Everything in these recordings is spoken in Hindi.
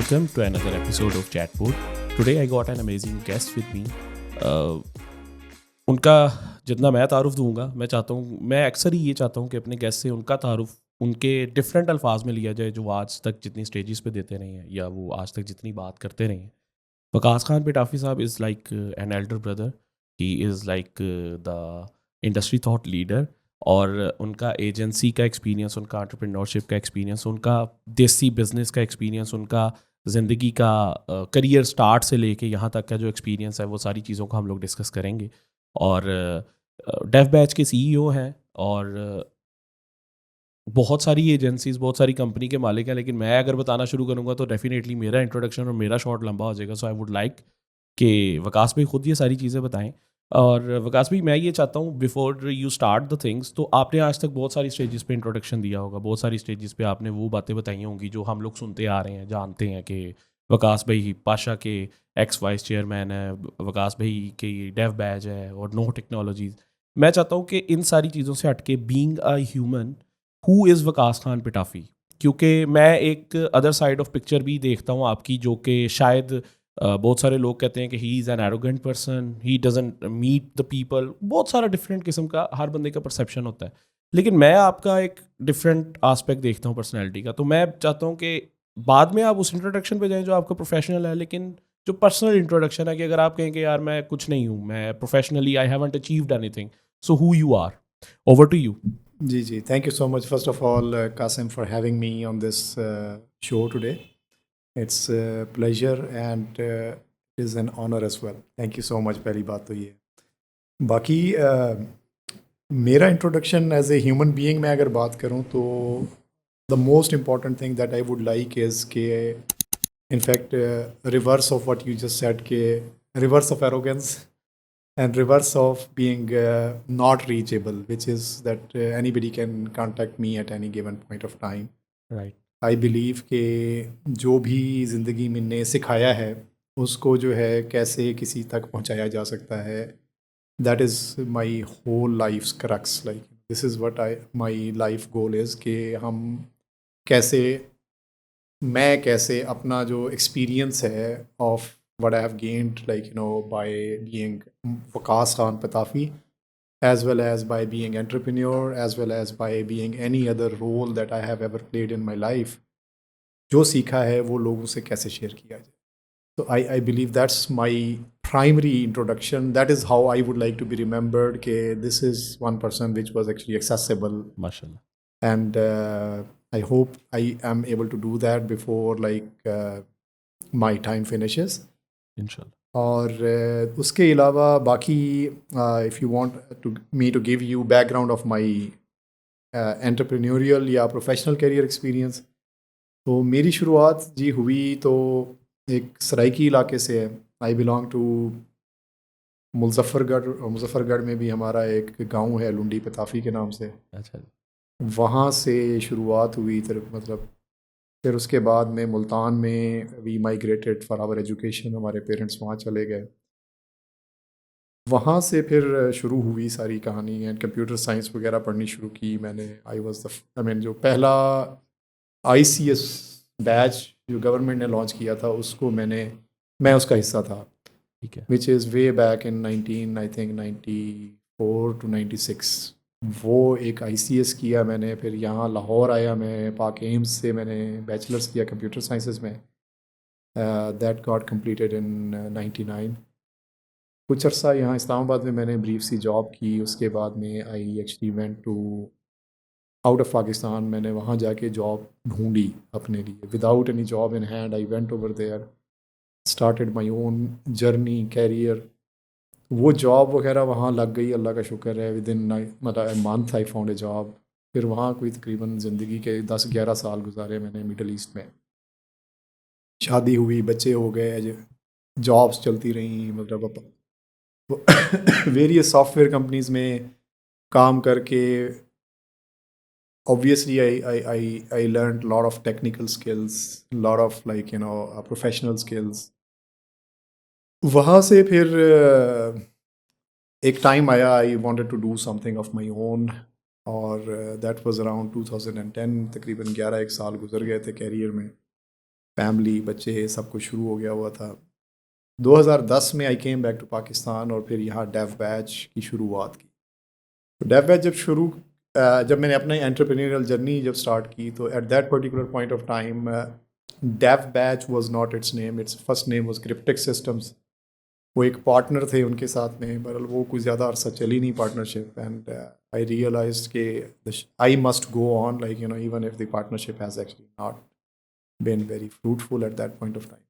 Welcome to another episode of Chatboard. Today I got an amazing guest with me. उनका जितना मैं तारुफ दूंगा मैं अक्सर ही ये चाहता हूँ कि अपने गेस्ट से उनका तारुफ उनके डिफरेंट अल्फाज में लिया जाए जो आज तक जितनी स्टेजेस पे देते रहे हैं या वो आज तक जितनी बात करते रहे हैं. वकास खान पिटाफी साहब is like an elder brother. He is like the industry thought leader. और उनका एजेंसी का एक्सपीरियंस, उनका एंटरप्रेन्योरशिप का एक्सपीरियंस, उनका देसी बिजनेस का एक्सपीरियंस, उनका ज़िंदगी का करियर स्टार्ट से लेके यहाँ तक का जो एक्सपीरियंस है वो सारी चीज़ों को हम लोग डिस्कस करेंगे. और डेव बैच के सीईओ हैं और बहुत सारी एजेंसीज, बहुत सारी कंपनी के मालिक हैं. लेकिन मैं अगर बताना शुरू करूँगा तो डेफिनेटली मेरा इंट्रोडक्शन और मेरा शॉर्ट लंबा हो जाएगा. सो आई वुड लाइक कि वकास भाई खुद ये सारी चीज़ें बताएं. और वकास भाई, मैं ये चाहता हूँ before you start the things, तो आपने आज तक बहुत सारी स्टेजेस पे इंट्रोडक्शन दिया होगा, बहुत सारी स्टेजेस पे आपने वो बातें बताई होंगी जो हम लोग सुनते आ रहे हैं, जानते हैं कि वकास भाई पाशा के एक्स वाइस चेयरमैन है, वकास भाई के डेव बैच है और नो टेक्नोलॉजीज़. मैं चाहता हूँ कि इन सारी चीज़ों से हट के being a human who is Waqas Khan Pitafi, क्योंकि मैं एक अदर साइड ऑफ पिक्चर भी देखता हूँ आपकी, जो कि शायद बहुत सारे लोग कहते हैं कि he is an arrogant person, he doesn't meet the people. बहुत सारा डिफरेंट किस्म का हर बंदे का परसेप्शन होता है. लेकिन मैं आपका एक डिफरेंट आस्पेक्ट देखता हूँ पर्सनैलिटी का. तो मैं चाहता हूँ कि बाद में आप उस इंट्रोडक्शन पे जाएं जो आपका प्रोफेशनल है, लेकिन जो पर्सनल इंट्रोडक्शन है कि अगर आप कहें कि यार मैं कुछ नहीं हूँ, मैं professionally I haven't achieved anything, so who you are. Over to you. Ji, thank you so much. First of all, Qasim, for having me on this show today. It's a pleasure and it is an honor as well. Thank you so much. पहली बात तो ये है. बाकी मेरा introduction as a human being में अगर बात करूँ तो the most important thing that I would like is के in fact reverse of what you just said, के reverse of arrogance and reverse of being not reachable, which is that anybody can contact me at any given point of time. Right. I believe कि जो भी ज़िंदगी में ने सिखाया है उसको जो है कैसे किसी तक पहुंचाया जा सकता है. That is my whole life's crux. Like this is what my life goal is, कि हम कैसे मैं कैसे अपना जो एक्सपीरियंस है of what I have gained, like by being Waqas Khan Patafi, as well as by being entrepreneur, as well as by being any other role that I have ever played in my life, जो सीखा है वो लोगों से कैसे शेयर किया जाए. So I believe that's my primary introduction. That is how I would like to be remembered. कि this is one person which was actually accessible, माशाल्लाह. and I hope I am able to do that before my time finishes. इंशाल्लाह. और उसके अलावा बाकी if you want to me to give you background of my entrepreneurial या प्रोफेशनल करियर एक्सपीरियंस, तो मेरी शुरुआत जी हुई तो एक सराइकी इलाके से है. आई बिलोंग टू मुजफ्फरगढ़ में भी हमारा एक गांव है लुंडी पताफी के नाम से. अच्छा. वहाँ से शुरुआत हुई मतलब फिर उसके बाद में मुल्तान में we migrated for our education. हमारे पेरेंट्स वहाँ चले गए. वहाँ से फिर शुरू हुई सारी कहानी एंड कंप्यूटर साइंस वगैरह पढ़नी शुरू की मैंने. आई मीन जो पहला ICS बैच जो गवर्नमेंट ने लॉन्च किया था उसको मैं उसका हिस्सा था, ठीक है. Which is way back in 19 I think 94 to 96. वो एक ICS किया मैंने. फिर यहाँ लाहौर आया मैं, पाक एम्स से मैंने बैचलर्स किया कंप्यूटर साइंसेस में. That got completed in 99. कुछ अर्सा यहाँ इस्लामाबाद में मैंने ब्रीफ सी जॉब की. उसके बाद में I actually went to out of Pakistan. मैंने वहाँ जाके जॉब ढूंढी अपने लिए. Without any job in hand I went over there, started my own journey career. वो जॉब वगैरह वहाँ लग गई, अल्लाह का शुक्र है. विद इन मतलब month I found a job. फिर वहाँ कोई तकरीबन ज़िंदगी के 10-11 साल गुजारे मैंने मिडल ईस्ट में. शादी हुई, बच्चे हो गए, जॉब्स चलती रहीं. मतलब वेरियस सॉफ्टवेयर कंपनीज में काम करके obviously I learned a lot of technical skills, lot of professional skills. वहाँ से फिर एक टाइम आया आई wanted to do something of my own, और that was around 2010. तकरीबन 11 एक साल गुजर गए थे कैरियर में. फैमिली, बच्चे, सब कुछ शुरू हो गया हुआ था। 2010 में आई केम बैक टू पाकिस्तान और फिर यहाँ डेव बैच की शुरुआत की। तो डेव बैच जब मैंने अपनी एंटरप्रेन्योरियल जर्नी जब स्टार्ट की, तो at that particular point of time Dev Batch was not its name, its first name was Cryptech Systems. वो एक पार्टनर थे उनके साथ में, पर वो कुछ ज़्यादा अरसा चली नहीं पार्टनरशिप, एंड आई रियलाइज्ड के I must go on, like you know, even if the partnership has actually not been very fruitful at that point of time.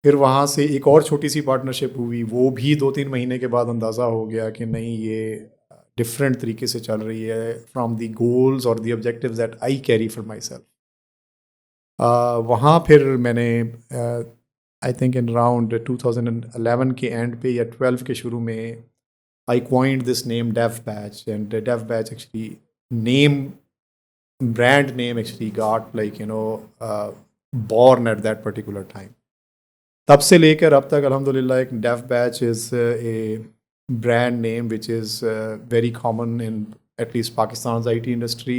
फिर वहाँ से एक और छोटी सी पार्टनरशिप हुई, वो भी 2-3 महीने के बाद अंदाज़ा हो गया कि नहीं, ये डिफरेंट तरीके से चल रही है फ्रॉम द गोल्स और the objectives that I carry for my self. वहाँ फिर मैंने आई थिंक इन अराउंड 2011 के एंड पे या 12 के शुरू में I coined this name Dev Batch, and Dev Batch actually name, brand name actually got, like you know, born at that particular time. तब से लेकर अब तक अल्हम्दुलिल्लाह एक Dev Batch is a brand name which is very common in at least Pakistan IT industry.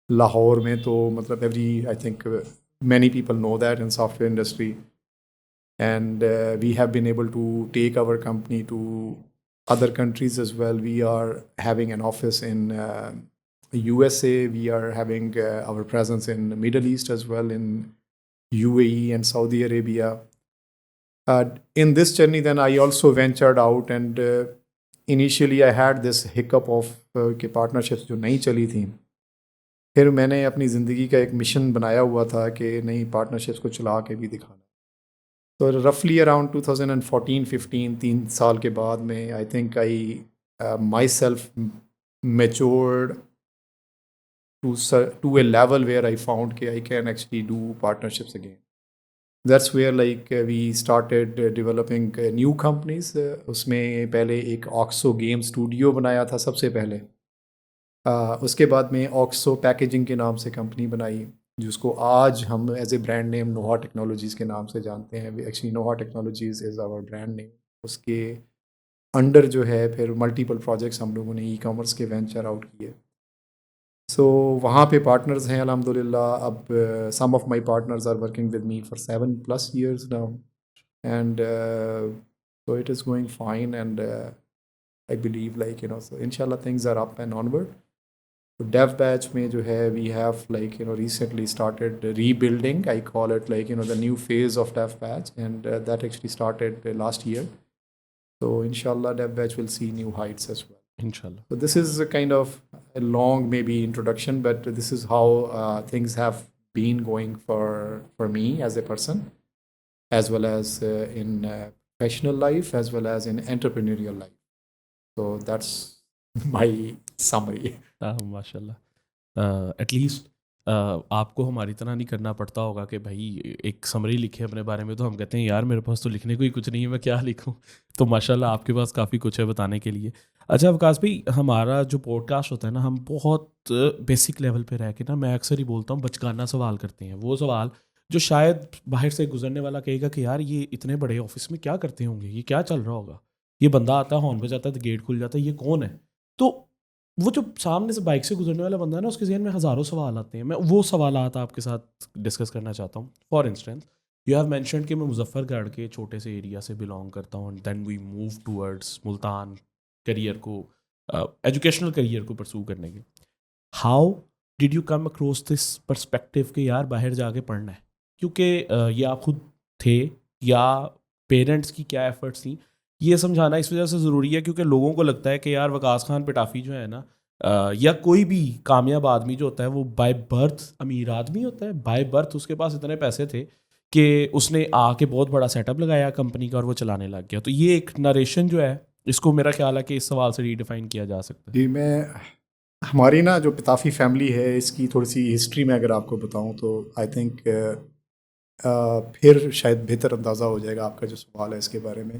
Lahore में तो मतलब every, I think many people know that in software industry, and we have been able to take our company to other countries as well. We are having an office in USA. We are having our presence in the Middle East as well, in UAE and Saudi Arabia. In this journey, then I also ventured out, and initially I had this hiccup of कि partnerships जो नहीं चली थी। फिर मैंने अपनी ज़िंदगी का एक मिशन बनाया हुआ था कि नहीं, पार्टनरशिप्स को चला के भी दिखाना। तो रफली अराउंड 2014-15, 3 साल के बाद में, I think I my self matured to a level where I found that I can actually do partnerships again. That's where like we started developing new companies. उसमें पहले एक ऑक्सो गेम स्टूडियो बनाया था सबसे पहले। उसके बाद में ऑक्सो पैकेजिंग के नाम से कंपनी बनाई, जिसको आज हम as a brand name Noha Technologies के नाम से जानते हैं। Actually Noha Technologies is our brand name. उसके अंडर जो है फिर मल्टीपल प्रोजेक्ट्स हम लोगों ने ई-कॉमर्स के वेंचर आउट किए। सो वहाँ पे पार्टनर्स हैं अल्हम्दुलिल्लाह। अब some of my partners are working with me for 7+ years now, and so it is going fine, and I believe like you know, so इंशाल्लाह things are up and onward. तो डेव बैच में जो है we have like you know recently started rebuilding, I call it like you know the new phase of Dev Batch, and that actually started last year. So inshallah Dev Batch will see new heights as well. इंशाल्लाह। So this is a kind of a long maybe introduction, but this is how things have been going for me as a person, as well as in professional life, as well as in entrepreneurial life. So that's my summary. माशाल्लाह। एटलीस्ट आपको हमारी तरह नहीं करना पड़ता होगा कि भाई एक समरी लिखे अपने बारे में, तो हम कहते हैं यार मेरे पास तो लिखने को ही कुछ नहीं है, मैं क्या लिखूं। तो माशाल्लाह आपके पास काफ़ी कुछ है बताने के लिए। अच्छा वकास भाई, हमारा जो पॉडकास्ट होता है ना, हम बहुत बेसिक लेवल पे रह के ना, मैं अक्सर ही बोलता हूँ बचकाना सवाल करते हैं। वो सवाल जो शायद बाहर से गुजरने वाला कहेगा कि यार ये इतने बड़े ऑफिस में क्या करते होंगे, ये क्या चल रहा होगा, ये बंदा आता है हॉर्न बजाता है तो गेट खुल जाता है, ये कौन है। तो वो जो सामने से बाइक से गुजरने वाला बंदा है ना, उसके जहन में हज़ारों सवाल आते हैं। मैं वो सवालात आपके साथ डिस्कस करना चाहता हूँ। For instance, you have mentioned कि मैं मुजफ्फरगढ़ के छोटे से एरिया से बिलोंग करता हूँ, and then we move towards Multan career को, एजुकेशनल करियर को परसू करने के। How did you come across this perspective कि यार बाहर जाके पढ़ना है? क्योंकि ये आप खुद थे या पेरेंट्स की क्या एफर्ट्स थी, ये समझाना इस वजह से ज़रूरी है क्योंकि लोगों को लगता है कि यार वकास खान पिटाफी जो है ना, या कोई भी कामयाब आदमी जो होता है वो बाय बर्थ अमीर आदमी होता है। बाय बर्थ उसके पास इतने पैसे थे कि उसने आके बहुत बड़ा सेटअप लगाया कंपनी का और वो चलाने लग गया। तो ये एक नरेशन जो है, इसको मेरा ख्याल है कि इस सवाल से रीडिफाइन किया जा सकता है। जी, मैं हमारी ना जो पिताफी फैमिली है, इसकी थोड़ी सी हिस्ट्री में अगर आपको बताऊं तो आई थिंक फिर शायद बेहतर अंदाज़ा हो जाएगा आपका जो सवाल है इसके बारे में।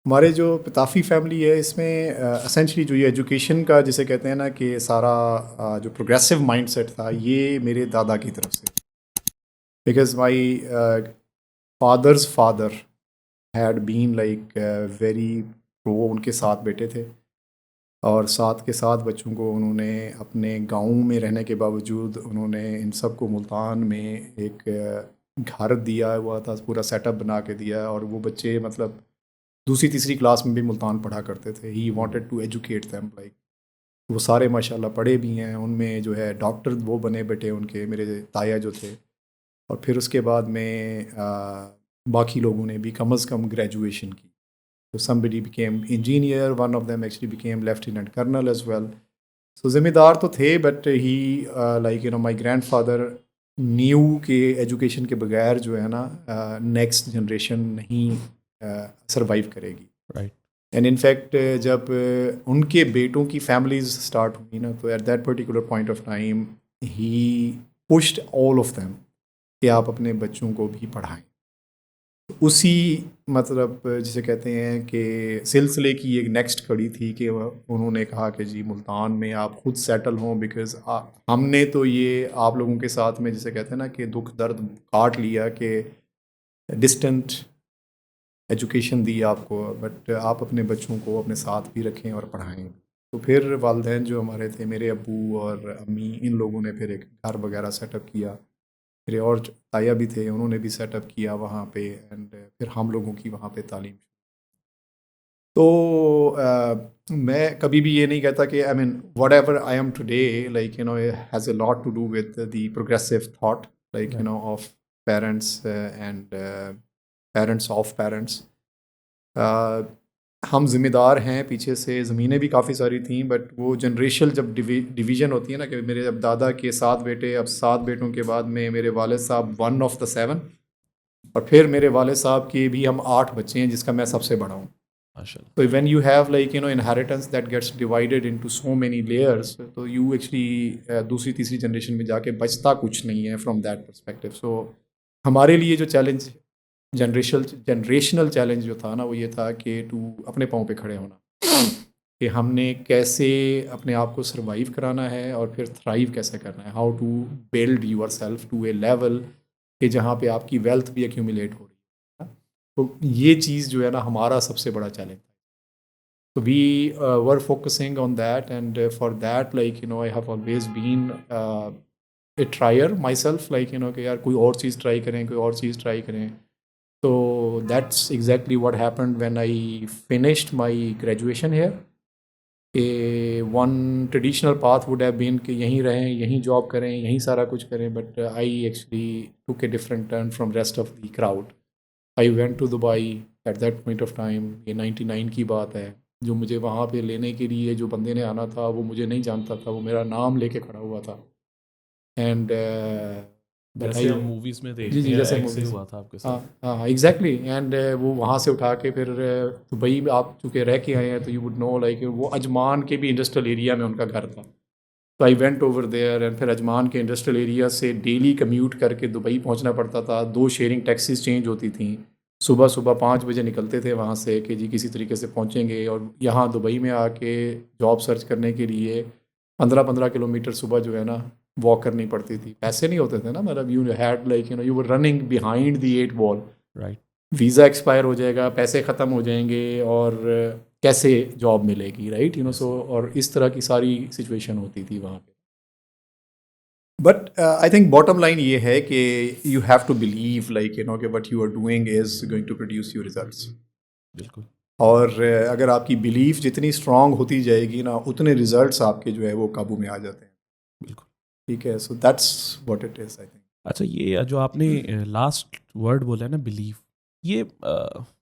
हमारे जो पिताफी फैमिली है, इसमें असेंशली जो ये एजुकेशन का जिसे कहते हैं ना कि सारा जो प्रोग्रेसिव माइंडसेट था, ये मेरे दादा की तरफ से। Because my father's father had been like very pro, उनके 7 बेटे थे और 7 के 7 बच्चों को उन्होंने अपने गाँव में रहने के बावजूद उन्होंने इन सब को मुल्तान में एक घर दिया हुआ था, पूरा सेटअप बना के दिया है, और वो बच्चे मतलब दूसरी तीसरी क्लास में भी मुल्तान पढ़ा करते थे. He wanted to educate them, like वो सारे माशाल्लाह पढ़े भी हैं. उनमें जो है डॉक्टर वो बने बेटे उनके, मेरे ताया जो थे. और फिर उसके बाद में बाकी लोगों ने भी कम अज़ कम ग्रेजुएशन की. तो somebody became engineer, one of them actually became lieutenant colonel as well. So ज़िम्मेदार तो थे, but he like my grand father new के एजुकेशन के बगैर जो है ना नेक्स्ट जनरेशन नहीं सरवाइव करेगी. राइट. एंड इनफैक्ट जब उनके बेटों की फैमिलीज स्टार्ट हुई ना, तो at that particular point of time he pushed all of them कि आप अपने बच्चों को भी पढ़ाएं. उसी मतलब जिसे कहते हैं कि सिलसिले की एक नेक्स्ट कड़ी थी कि उन्होंने कहा कि जी मुल्तान में आप खुद सेटल हों, बिकॉज़ हमने तो ये आप लोगों के साथ में जिसे कहते हैं ना कि दुख दर्द काट लिया कि डिस्टेंट एजुकेशन दी आपको, बट आप अपने बच्चों को अपने साथ भी रखें और पढ़ाएं. तो फिर वालिदैन जो हमारे थे, मेरे अब्बू और अम्मी, इन लोगों ने फिर एक घर वगैरह सेटअप किया. मेरे और ताया भी थे, उन्होंने भी सेटअप किया वहाँ पे. एंड फिर हम लोगों की वहाँ पे तालीम. तो मैं कभी भी ये नहीं कहता कि I mean whatever I am today, like has a lot to do with the progressive thought, like of parents and parents of parents. हम ज़िम्मेदार हैं पीछे से. ज़मीनें भी काफ़ी सारी थी, बट वो जनरेशनल जब डिवीज़न होती है ना, कि मेरे अब दादा के 7 बेटे, अब 7 बेटों के बाद में मेरे वालिद साहब 1 ऑफ द 7, और फिर मेरे वालिद साहब के भी हम 8 बच्चे हैं, जिसका मैं सबसे बड़ा हूँ. So when you have like inheritance that gets divided into so many layers, so you actually दूसरी तीसरी जनरेशन में जाके बचता कुछ नहीं है from that perspective. So हमारे लिए जो चैलेंज जनरेशनल चैलेंज जो था ना, वो ये था कि अपने पाँव पे खड़े होना, कि हमने कैसे अपने आप को सर्वाइव कराना है और फिर थ्राइव कैसे करना है. How to build yourself to a level कि जहाँ पे आपकी वेल्थ भी एक्यूमुलेट हो रही है. तो ये चीज़ जो है ना हमारा सबसे बड़ा चैलेंज था. तो we were focusing on that, and for that like I have always been a trier myself, like कि यार कोई और चीज़ ट्राई करें, कोई और चीज़ ट्राई करें. तो that's exactly what happened when I finished my graduation here. One traditional path would have been कि यहीं रहें, यहीं जॉब करें, यहीं सारा कुछ करें, but I actually took a different turn from rest of the crowd. I went to Dubai at that point of time. ये 99 की बात है. जो मुझे वहाँ पे लेने के लिए जो बंदे ने आना था, वो मुझे नहीं जानता था, वो मेरा नाम लेके खड़ा हुआ था. एंड जैसे हम मूवीज़ में देखते जी जी, हैं, जैसे ऐसे मूवीज़. हुआ था आपके हाँ साथ. हाँ एग्जैक्टली. एंड वो वहाँ से उठा के फिर दुबई में आप चूँकि रह के आए हैं, तो यू वुड नो लाइक वो अजमान के भी इंडस्ट्रियल एरिया में उनका घर था. तो I went over there, and फिर अजमान के इंडस्ट्रियल एरिया से डेली कम्यूट करके दुबई पहुंचना पड़ता था. 2 शेयरिंग टैक्सीज चेंज होती थी. सुबह सुबह 5 बजे निकलते थे वहाँ से कि जी किसी तरीके से पहुँचेंगे, और यहाँ दुबई में आके जॉब सर्च करने के लिए 15-15 किलोमीटर सुबह जो है ना वॉक करनी पड़ती थी. पैसे नहीं होते थे ना, मतलब you had like you were running behind the 8 ball. Right. Visa expire हो जाएगा, पैसे ख़त्म हो जाएंगे, और कैसे जॉब मिलेगी, राइट सो. और इस तरह की सारी सिचुएशन होती थी वहाँ पे. But I think bottom line ये है कि you have to believe like कि what you are doing is going to produce your results. बिल्कुल. और अगर आपकी बिलीफ जितनी स्ट्रांग होती जाएगी ना, उतने रिजल्ट्स आपके जो है वो काबू में आ जाते हैं. बिल्कुल. ठीक है. So that's what it is I think. अच्छा, ये जो आपने लास्ट वर्ड बोला है ना, बिलीफ, ये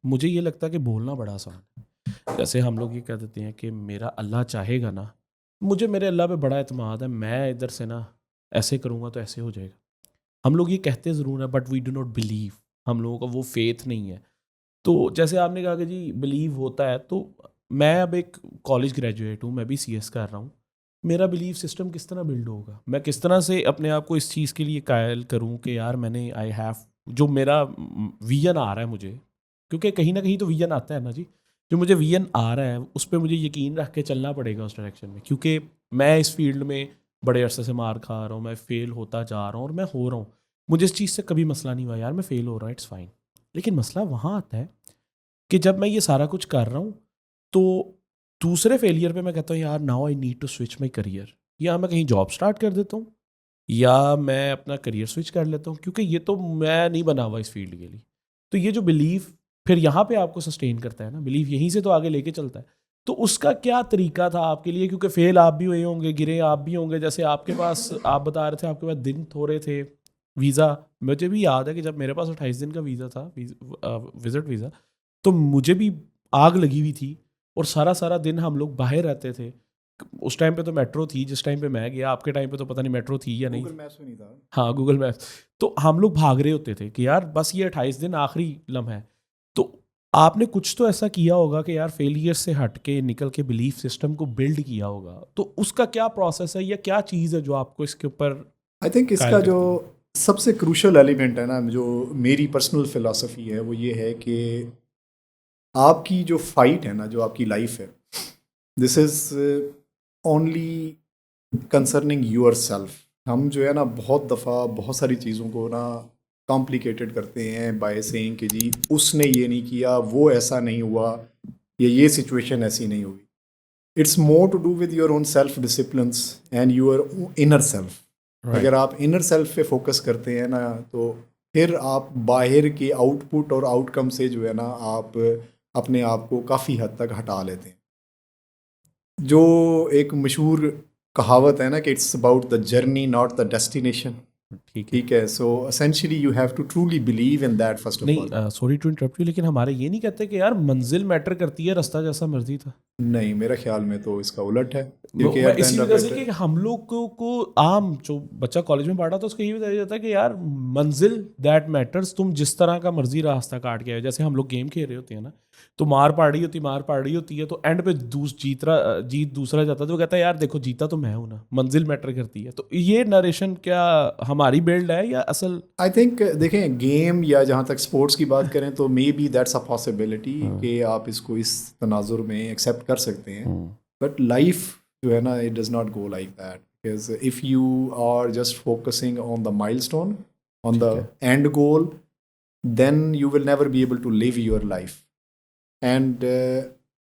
मुझे ये लगता है कि बोलना बड़ा आसान है. जैसे हम लोग ये कह देते हैं कि मेरा अल्लाह चाहेगा ना, मुझे मेरे अल्लाह पे बड़ा एतमाद है, मैं इधर से ना ऐसे करूँगा तो ऐसे हो जाएगा. हम लोग ये कहते ज़रूर हैं, but we do not believe. हम लोगों का वो फेथ नहीं है. तो जैसे आपने कहा कि जी बिलीव होता है, तो मैं अब एक कॉलेज ग्रेजुएट हूँ, मैं भी CS कर रहा हूँ. मेरा बिलीफ सिस्टम किस तरह बिल्ड होगा, मैं किस तरह से अपने आप को इस चीज़ के लिए कायल करूँ कि यार मैंने आई हैव, जो मेरा विजन आ रहा है मुझे, क्योंकि कहीं ना कहीं तो विजन आता है ना जी, जो मुझे विजन आ रहा है उस पर मुझे यकीन रख के चलना पड़ेगा उस डायरेक्शन में. क्योंकि मैं इस फील्ड में बड़े अरसे से मार खा रहा हूँ, मैं फेल होता जा रहा हूँ और मैं हो रहा हूँ. मुझे इस चीज़ से कभी मसला नहीं हुआ यार मैं फेल हो रहा हूँ, इट्स फाइन. लेकिन मसला वहाँ आता है कि जब मैं ये सारा कुछ कर रहा हूँ, तो दूसरे फेलियर पे मैं कहता हूँ यार now I need to switch my career, या मैं कहीं जॉब स्टार्ट कर देता हूँ, या मैं अपना करियर स्विच कर लेता हूँ, क्योंकि ये तो मैं नहीं बना हुआ इस फील्ड के लिए। तो ये जो बिलीफ फिर यहाँ पे आपको सस्टेन करता है ना, बिलीफ यहीं से तो आगे लेके चलता है। तो उसका क्या तरीका था आपके लिए, क्योंकि फेल आप भी हुए होंगे, गिरे आप भी होंगे, जैसे आपके पास आप बता रहे थे आपके पास दिन थोड़े थे, वीज़ा मुझे भी याद है कि जब मेरे पास 28 दिन का वीज़ा था, विजिट वीज़ा, तो मुझे भी आग लगी हुई थी और सारा सारा दिन हम लोग बाहर रहते थे। उस टाइम पे तो मेट्रो थी, जिस टाइम पे मैं गया, आपके टाइम पे तो पता नहीं मेट्रो थी या नहीं गूगल थी। मैप्स में नहीं था। हाँ, गूगल मैप्स। तो हम लोग भाग रहे होते थे कि यार बस ये 28 दिन आखिरी लम्हा है। तो आपने कुछ तो ऐसा किया होगा कि यार फेलियर से हट के निकल के बिलीफ सिस्टम को बिल्ड किया होगा। तो उसका क्या प्रोसेस है या क्या चीज़ है जो आपको इसके ऊपर आई थिंक कायल इसका जो करती है? सबसे क्रूशल एलिमेंट है ना, जो मेरी पर्सनल फिलॉसफी है, वो ये है कि आपकी जो फाइट है ना, जो आपकी लाइफ है, this is only concerning yourself. हम जो है ना बहुत दफ़ा बहुत सारी चीज़ों को ना कॉम्प्लिकेटेड करते हैं बाय सेइंग कि जी उसने ये नहीं किया, वो ऐसा नहीं हुआ, या ये सिचुएशन ऐसी नहीं हुई। It's more to do with your own self disciplines and your inner self. अगर राइट। आप इनर सेल्फ पे फोकस करते हैं ना, तो फिर आप बाहर के आउटपुट और आउटकम से जो है ना, आप अपने आप को काफ़ी हद तक हटा लेते हैं। जो एक मशहूर कहावत है ना कि it's about the journey not the destination. ठीक है। ठीक है, so essentially you have to truly believe in that first of all. नहीं, सॉरी टू इंटरप्ट यू, लेकिन हमारे ये नहीं कहते कि यार मंजिल मैटर करती है, रास्ता जैसा मर्जी था। नहीं, मेरे ख्याल में तो इसका उलट है, क्योंकि मैं एट द इसी एंड ऑफ वजह से इट। कि हम लोग को आम जो बच्चा कॉलेज में पढ़ा था उसको ये बताया जाता है कि यार मंजिल दैट मैटर्स, तुम जिस तरह का मर्जी रास्ता काट के आए। जैसे हम लोग गेम खेल रहे होते हैं ना, तो मार पड़ रही होती है, तो एंड पे जीत दूसरा जाता है, तो वो कहता है यार देखो जीता तो मैं हूं ना, मंजिल मैटर करती है। तो ये नरेशन क्या हमारी बिल्ड है या असल? आई थिंक देखें, गेम या जहाँ तक स्पोर्ट्स की बात करें तो may be that's a possibility हाँ। कि आप इसको इस तनाजुर में एक्सेप्ट कर सकते हैं। हम्म। बट लाइफ जो है ना, it does not go like that, because if you are just focusing on the milestone, on the ठीक है। And goal, then you will never be able to live your life. And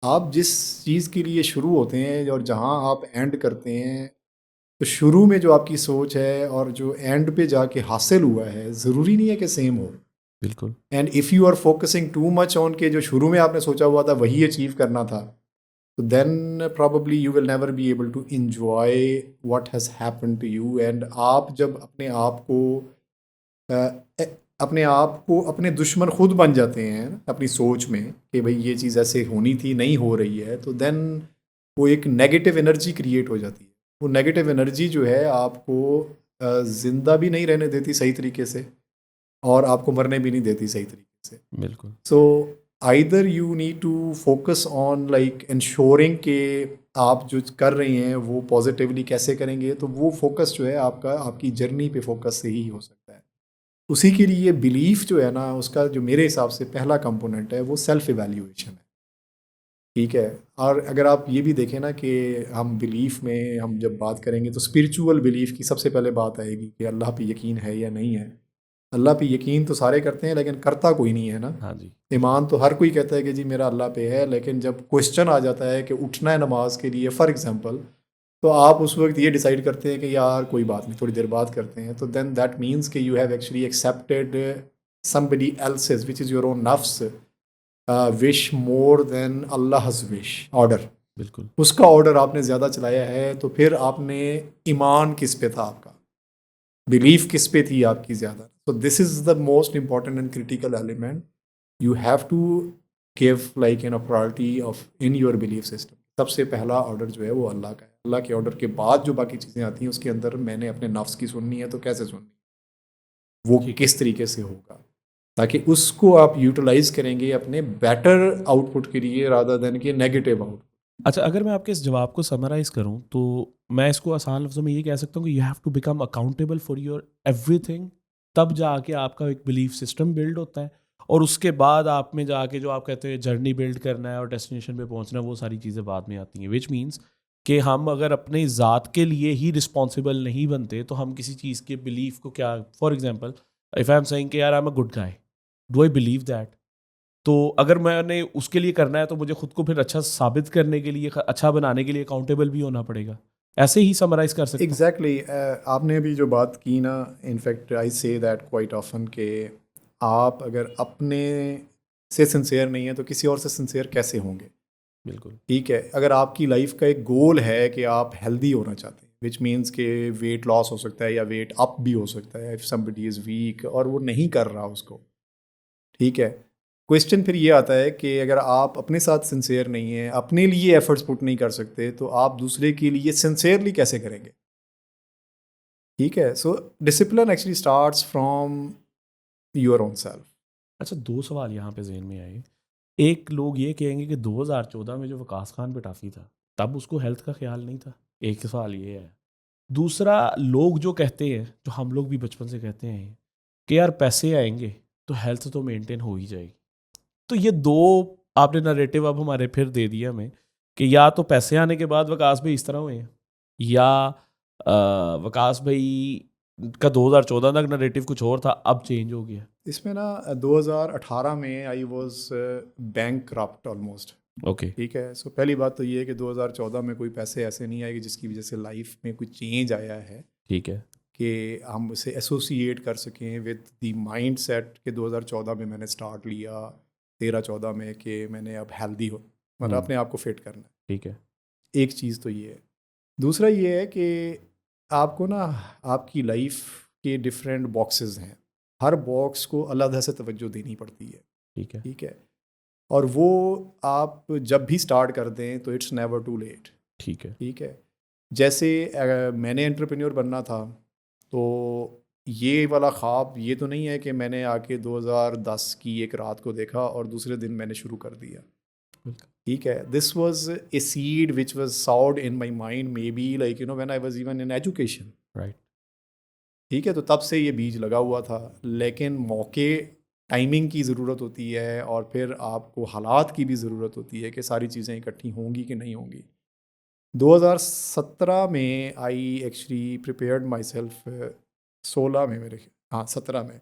आप जिस चीज़ के लिए शुरू होते हैं और जहाँ आप एंड करते हैं, तो शुरू में जो आपकी सोच है और जो एंड पे जाके हासिल हुआ है, ज़रूरी नहीं है कि सेम हो। बिल्कुल। And if you are focusing too much on के जो शुरू में आपने सोचा हुआ था वही अचीव करना था, तो then probably you will never be able to enjoy what has happened to you। And आप जब अपने आप को अपने दुश्मन खुद बन जाते हैं अपनी सोच में कि भाई ये चीज़ ऐसे होनी थी, नहीं हो रही है, तो देन वो एक नेगेटिव एनर्जी क्रिएट हो जाती है। वो नेगेटिव एनर्जी जो है आपको ज़िंदा भी नहीं रहने देती सही तरीके से, और आपको मरने भी नहीं देती सही तरीके से। बिल्कुल। So either you need to focus on like ensuring कि आप जो कर रहे हैं वो पॉजिटिवली कैसे करेंगे, तो वो फोकस जो है आपका आपकी जर्नी पे फोकस से ही हो सकता है। उसी के लिए बिलीफ जो है ना, उसका जो मेरे हिसाब से पहला कंपोनेंट है वो सेल्फ इवैल्यूएशन है। ठीक है, और अगर आप ये भी देखें ना कि हम बिलीफ में हम जब बात करेंगे तो स्पिरिचुअल बिलीफ की सबसे पहले बात आएगी कि अल्लाह पे यकीन है या नहीं है। अल्लाह पे यकीन तो सारे करते हैं, लेकिन करता कोई नहीं है ना। हाँ जी। ईमान तो हर कोई कहता है कि जी मेरा अल्लाह पे है, लेकिन जब क्वेश्चन आ जाता है कि उठना है नमाज के लिए फॉर एग्जांपल, तो आप उस वक्त ये डिसाइड करते हैं कि यार कोई बात नहीं, थोड़ी देर बाद करते हैं। तो देन दैट मीन्स कि you have actually accepted somebody else's which is your own nafs wish more than Allah's wish order। बिल्कुल। उसका ऑर्डर आपने ज़्यादा चलाया है, तो फिर आपने ईमान किस पे था आपका, बिलीफ किस पे थी आपकी ज़्यादा। तो this is the most important and critical element. You have to give like in a priority of in your belief system. सबसे पहला ऑर्डर जो है वो अल्लाह का है। अल्लाह के ऑर्डर के बाद जो बाकी चीज़ें आती हैं, उसके अंदर मैंने अपने नफ्स की सुननी है, तो कैसे सुननी, वो ठीक है। किस तरीके से होगा, ताकि उसको आप यूटिलाइज करेंगे अपने बेटर आउटपुट के लिए रादर देन कि नेगेटिव आउटपुट। अच्छा, अगर मैं आपके इस जवाब को समराइज़ करूँ, तो मैं इसको आसान लफ्ज़ों में ये कह सकता हूँ कि you have to become accountable for your everything. तब जाके आपका एक बिलीफ सिस्टम बिल्ड होता है, और उसके बाद आप में जाके जो आप कहते हैं जर्नी बिल्ड करना है और डेस्टिनेशन पे पहुँचना है, वो सारी चीज़ें बाद में आती हैं। विच मीन्स कि हम अगर अपनी ज़ात के लिए ही रिस्पॉन्सिबल नहीं बनते, तो हम किसी चीज़ के बिलीफ को क्या, for example if I am saying कि यार I am a good guy, do I believe that? तो अगर मैंने उसके लिए करना है, तो मुझे खुद को फिर अच्छा साबित करने के लिए, अच्छा बनाने के लिए अकाउंटेबल भी होना पड़ेगा। ऐसे ही समराइज कर सकते हैं। एग्जैक्टली आपने अभी जो बात की ना, in fact I say that quite often के आप अगर अपने से सिंसियर नहीं है तो किसी और से सिंसियर कैसे होंगे। बिल्कुल। ठीक है, अगर आपकी लाइफ का एक गोल है कि आप हेल्दी होना चाहते हैं, विच मीन्स के वेट लॉस हो सकता है या वेट अप भी हो सकता है, इफ़ समबडी इज़ वीक और वो नहीं कर रहा उसको, ठीक है, क्वेश्चन फिर ये आता है कि अगर आप अपने साथ सिंसियर नहीं हैं, अपने लिए एफर्ट्स पुट नहीं कर सकते, तो आप दूसरे के लिए सिंसियरली कैसे करेंगे। ठीक है, so discipline actually starts from your own self. अच्छा, 2 सवाल यहाँ पे ज़हन में आए। एक, लोग ये कहेंगे कि 2014 में जो वकास खान पे टाफ़ी था, तब उसको हेल्थ का ख़्याल नहीं था। एक सवाल ये है। दूसरा, लोग जो कहते हैं, जो हम लोग भी बचपन से कहते हैं कि यार पैसे आएँगे तो हेल्थ तो मेंटेन हो ही जाएगी। तो ये 2 आपने नैरेटिव अब हमारे फिर दे दिया हमें कि या तो पैसे आने के बाद वकास भाई इस तरह हुए हैं, या वकास भाई का 2014 तक नैरेटिव कुछ और था, अब चेंज हो गया। इसमें ना 2018 में I was bankrupt almost. Okay. ठीक है, सो पहली बात तो ये है कि 2014 में कोई पैसे ऐसे नहीं आए कि जिसकी वजह से लाइफ में कोई चेंज आया है ठीक है। कि हम उसे एसोसिएट कर सकें विद द माइंड सेट कि 2014 में मैंने स्टार्ट लिया, 13-14 में कि मैंने अब हेल्दी हो, मतलब अपने आप को फिट करना ठीक है। है। एक चीज़ तो ये है। दूसरा ये है कि आपको ना आपकी लाइफ के डिफरेंट बॉक्सेस हैं, हर बॉक्स को अलग से तवज्जो देनी पड़ती है। ठीक है। ठीक है, और वो आप जब भी स्टार्ट कर दें तो इट्स नेवर टू लेट। ठीक है। ठीक है, जैसे मैंने एंटरप्रेन्योर बनना था, तो ये वाला ख्वाब ये तो नहीं है कि मैंने आके 2010 की एक रात को देखा और दूसरे दिन मैंने शुरू कर दिया। बिल्कुल। ठीक है, this was a seed which was sown in my mind maybe like when I was even in education. Right. ठीक है, तो तब से ये बीज लगा हुआ था, लेकिन मौके, टाइमिंग की ज़रूरत होती है और फिर आपको हालात की भी ज़रूरत होती है कि सारी चीज़ें इकट्ठी होंगी कि नहीं होंगी। 2017 में I actually prepared my self, 16 में मेरे, हाँ 17 में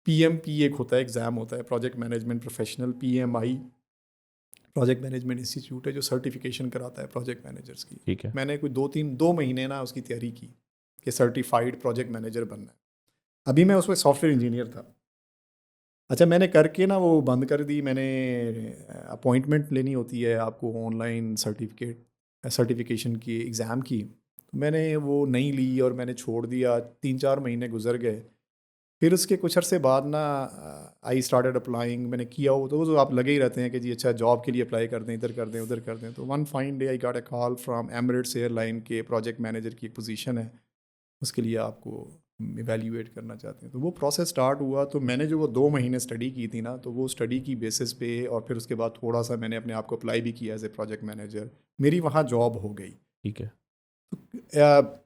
PMP एक होता है, एग्ज़ाम होता है, project management professional, PMI project management institute है जो सर्टिफिकेशन कराता है प्रोजेक्ट मैनेजर्स की। ठीक है। मैंने कोई 2 महीने ना उसकी तैयारी की कि सर्टिफाइड प्रोजेक्ट मैनेजर बनना है। अभी मैं उसमें सॉफ्टवेयर इंजीनियर था। अच्छा, मैंने करके ना वो बंद कर दी। मैंने अपॉइंटमेंट लेनी होती है आपको ऑनलाइन सर्टिफिकेशन की, एग्ज़ाम की, तो मैंने वो नहीं ली और मैंने छोड़ दिया। 3-4 महीने गुजर गए। फिर उसके कुछ अरसे बाद ना आई स्टार्टेड अप्लाइंग, मैंने किया वो, तो वो जो आप लगे ही रहते हैं कि जी अच्छा जॉब के लिए अप्लाई कर दें, इधर कर दें, उधर कर दें। तो one fine day I got a call from Emirates airline के प्रोजेक्ट मैनेजर की एक पोजीशन है, उसके लिए आपको इवेल्यूएट करना चाहते हैं। तो वो प्रोसेस स्टार्ट हुआ। तो मैंने जो वो 2 महीने स्टडी की थी ना, तो वो स्टडी की बेसिस पे और फिर उसके बाद थोड़ा सा मैंने अपने आप को अप्लाई भी किया एज ए प्रोजेक्ट मैनेजर, मेरी वहाँ जॉब हो गई। ठीक है।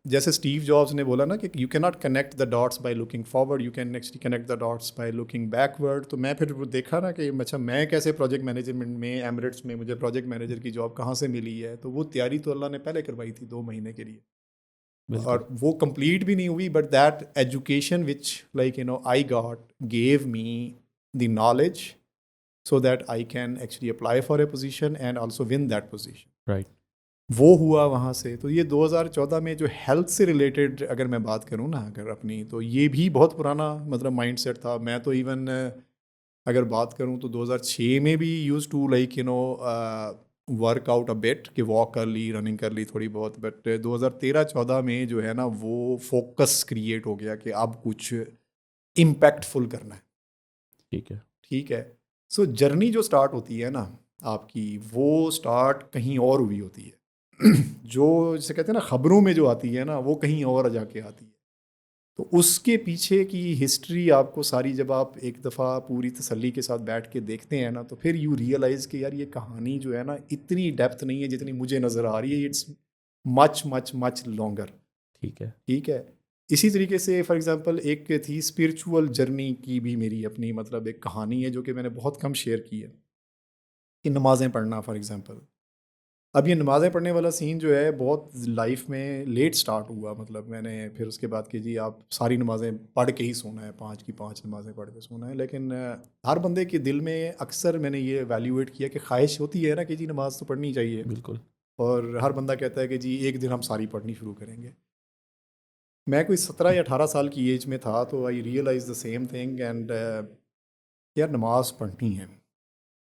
जैसे स्टीव जॉब्स ने बोला ना कि you can not connect the dots by looking forward, you can actually connect the dots by looking backward. तो मैं फिर वो देखा ना कि अच्छा मैं कैसे प्रोजेक्ट मैनेजमेंट में, एमिरेट्स में मुझे प्रोजेक्ट मैनेजर की जॉब कहाँ से मिली है। तो वो तैयारी तो अल्लाह ने पहले करवाई थी 2 महीने के लिए, बिल्कुल। और वो कंप्लीट भी नहीं हुई, but that education which like I got gave me the knowledge so that I can actually apply for a position and also win that position. Right. वो हुआ वहाँ से। तो ये 2014 में जो हेल्थ से रिलेटेड अगर मैं बात करूँ ना अगर अपनी, तो ये भी बहुत पुराना मतलब माइंडसेट था। मैं तो इवन अगर बात करूँ तो 2006 में भी use to like work out a bit, कि वॉक कर ली, रनिंग कर ली थोड़ी बहुत। बट 2013-14 में जो है ना वो फोकस क्रिएट हो गया कि अब कुछ इम्पैक्टफुल करना है। ठीक है। ठीक है, सो जर्नी जो स्टार्ट होती है ना आपकी, वो स्टार्ट कहीं और हुई होती है। जो जिसे कहते हैं ना खबरों में जो आती है ना, वो कहीं और जाके आती है। तो उसके पीछे की हिस्ट्री आपको सारी जब आप एक दफ़ा पूरी तसल्ली के साथ बैठ के देखते हैं ना, तो फिर यू रियलाइज़ कि यार ये कहानी जो है ना इतनी डेप्थ नहीं है जितनी मुझे नज़र आ रही है। It's much much much longer. ठीक है। ठीक है, इसी तरीके से फॉर एग्जांपल एक थी स्पिरिचुअल जर्नी की भी मेरी अपनी मतलब एक कहानी है जो कि मैंने बहुत कम शेयर की है, कि नमाज़ें पढ़ना फॉर एग्जांपल। अब ये नमाज़ें पढ़ने वाला सीन जो है बहुत लाइफ में लेट स्टार्ट हुआ। मतलब मैंने फिर उसके बाद कि जी आप सारी नमाज़ें पढ़ के ही सोना है, 5 की 5 नमाज़ें पढ़ के सोना है। लेकिन हर बंदे के दिल में अक्सर मैंने ये वैल्यूएट किया कि ख्वाहिश होती है ना कि जी नमाज़ तो पढ़नी चाहिए। बिल्कुल। और हर बंदा कहता है कि जी एक दिन हम सारी पढ़नी शुरू करेंगे। मैं कोई 17 या 18 साल की एज में था, तो I realise the same thing and यार नमाज पढ़नी है,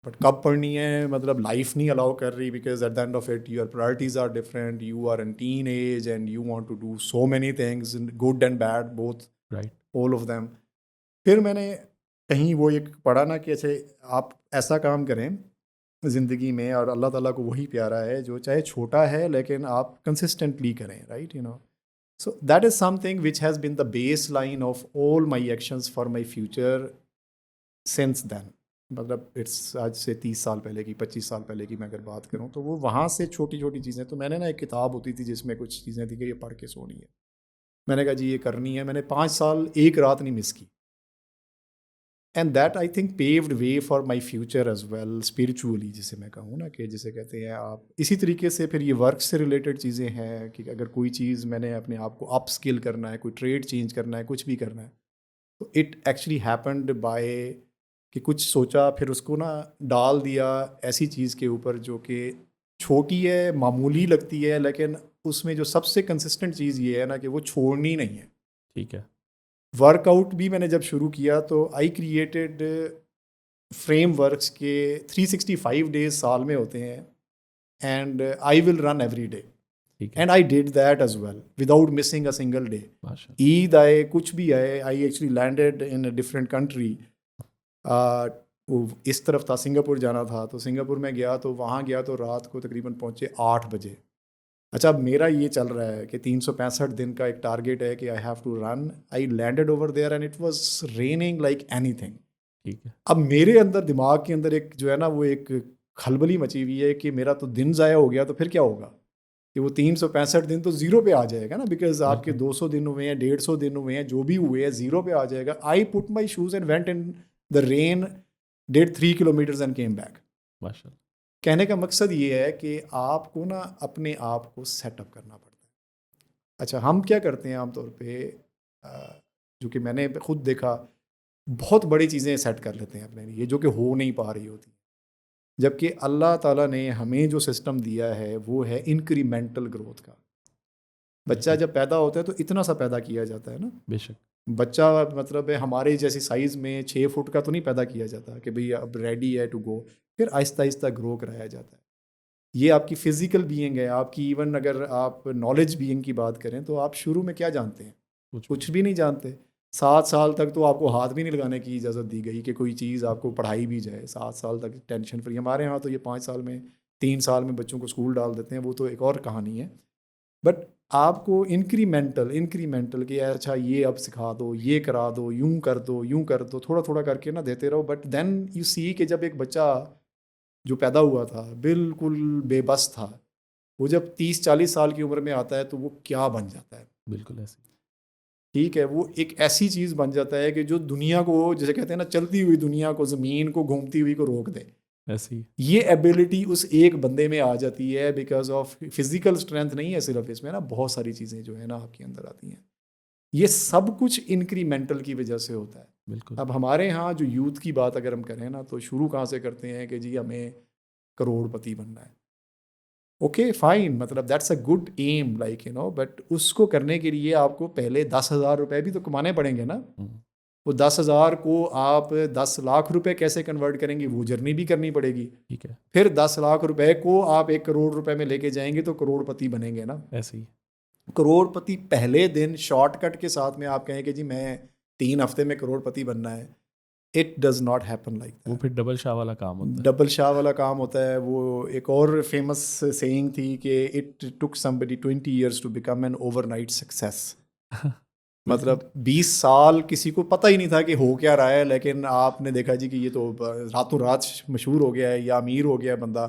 बट कब पढ़नी है मतलब लाइफ नहीं अलाउ कर रही, because at the end of it your priorities are different, you are in teen age and you want to do so many things, good and bad both, right. All of them. फिर मैंने कहीं वो एक पढ़ा ना कि ऐसे आप ऐसा काम करें ज़िंदगी में, और अल्लाह ताला को वही प्यारा है जो चाहे छोटा है लेकिन आप कंसिस्टेंटली करें, right, you know. So that is something which has been the baseline of all my actions for my future since then. मतलब इट्स आज से 30 साल पहले की, 25 साल पहले की मैं अगर बात करूं, तो वो वहाँ से छोटी छोटी चीज़ें। तो मैंने ना एक किताब होती थी जिसमें कुछ चीज़ें थी कि ये पढ़ के सोनी है, मैंने कहा जी ये करनी है। मैंने 5 साल एक रात नहीं मिस की, and that I think paved way for my future as well spiritually, जिसे मैं कहूँ ना कि जिसे कहते हैं आप। इसी तरीके से फिर ये वर्क से रिलेटेड चीज़ें हैं कि अगर कोई चीज़ मैंने अपने आप को अप स्किल करना है, कोई ट्रेड चेंज करना है, कुछ भी करना है, तो इट एक्चुअली हैपन्ड बाय कि कुछ सोचा फिर उसको ना डाल दिया ऐसी चीज़ के ऊपर जो कि छोटी है, मामूली लगती है, लेकिन उसमें जो सबसे कंसिस्टेंट चीज़ ये है ना कि वो छोड़नी नहीं है। ठीक है। वर्कआउट भी मैंने जब शुरू किया तो आई क्रिएटेड फ्रेमवर्क्स के 365 डेज साल में होते हैं, and I will run every day, ठीक है। And I did that as well without missing a single day. माशाल्लाह। ईद आए, कुछ भी आए, I actually landed in a different country. इस तरफ था, सिंगापुर जाना था, तो सिंगापुर में गया, तो वहाँ गया तो रात को तकरीबन पहुँचे 8 बजे। अच्छा, अब मेरा ये चल रहा है कि 365 दिन का एक टारगेट है कि I have to run. I landed over there and it was raining like anything. ठीक है। अब मेरे अंदर, दिमाग के अंदर एक जो है ना वो एक खलबली मची हुई है कि मेरा तो दिन ज़ाया हो गया, तो फिर क्या होगा कि वो 365 दिन तो ज़ीरो पे आ जाएगा ना, बिकॉज आपके 200 दिन हुए हैं, 150 दिन हुए हैं, जो भी हुए हैं, ज़ीरो पे आ जाएगा। I put my shoes and went in the rain, did 3 kilometres and came back. माशाल्लाह। कहने का मकसद ये है कि आपको ना अपने आप को सेटअप करना पड़ता है। अच्छा, हम क्या करते हैं आमतौर पे, जो कि मैंने खुद देखा, बहुत बड़ी चीज़ें सेट कर लेते हैं अपने लिए जो कि हो नहीं पा रही होती, जबकि अल्लाह ताला ने हमें जो सिस्टम दिया है वो है इंक्रीमेंटल ग्रोथ का। बच्चा जब पैदा होता है तो इतना सा पैदा किया जाता है ना, बेशक। बच्चा मतलब है हमारे जैसी साइज़ में 6 फुट का तो नहीं पैदा किया जाता कि भाई अब रेडी है टू गो, फिर आहिस्ता आहिस्ता ग्रो कराया जाता है। ये आपकी फ़िज़िकल बीइंग है, आपकी इवन अगर आप नॉलेज बीइंग की बात करें तो आप शुरू में क्या जानते हैं? कुछ भी नहीं जानते। 7 साल तक तो आपको हाथ भी नहीं लगाने की इजाज़त दी गई कि कोई चीज़ आपको पढ़ाई भी जाए। 7 साल तक टेंशन फ्री। हमारे यहाँ तो ये 5 साल में, 3 साल में बच्चों को स्कूल डाल देते हैं, वो तो एक और कहानी है। बट आपको इंक्रीमेंटल कि अच्छा ये अब सिखा दो, ये करा दो, यूँ कर दो, यूँ कर दो, थोड़ा-थोड़ा करके ना देते रहो। बट देन यू सी कि जब एक बच्चा जो पैदा हुआ था, बिल्कुल बेबस था, वो जब 30-40 साल की उम्र में आता है तो वो क्या बन जाता है। बिल्कुल ऐसे। ठीक है, वो एक ऐसी चीज़ बन जाता है कि जो दुनिया को, जैसे कहते हैं ना, चलती हुई दुनिया को, ज़मीन को, घूमती हुई को रोक दे। ऐसे ही। ये एबिलिटी उस एक बंदे में आ जाती है बिकॉज ऑफ फिजिकल स्ट्रेंथ नहीं है सिर्फ, इसमें ना बहुत सारी चीज़ें जो है ना आपके अंदर आती हैं। ये सब कुछ इंक्रीमेंटल की वजह से होता है। बिल्कुल। अब हमारे यहाँ जो यूथ की बात अगर हम करें ना, तो शुरू कहाँ से करते हैं कि जी हमें करोड़पति बनना है। ओके फाइन, मतलब that's a good aim, like you know, but उसको करने के लिए आपको पहले 10,000 रुपये भी तो कमाने पड़ेंगे ना। हम्म, वो 10,000 को आप 10 लाख रुपए कैसे कन्वर्ट करेंगे, वो जर्नी भी करनी पड़ेगी। ठीक है। फिर 10 लाख रुपए को आप 1 करोड़ रुपए में लेके जाएंगे तो करोड़पति बनेंगे ना। ऐसे ही। करोड़पति पहले दिन शॉर्टकट के साथ में आप कहें कि जी मैं 3 हफ्ते में करोड़पति बनना है, it does not happen like वो दैट। फिर डबल शाह वाला काम होता है। डबल शाह वाला काम होता है। वो एक और फेमस सेइंग थी कि it took somebody 20 years to become an overnight success. मतलब 20 साल किसी को पता ही नहीं था कि हो क्या रहा है, लेकिन आपने देखा जी कि ये तो रातों रात मशहूर हो गया है या अमीर हो गया है बंदा।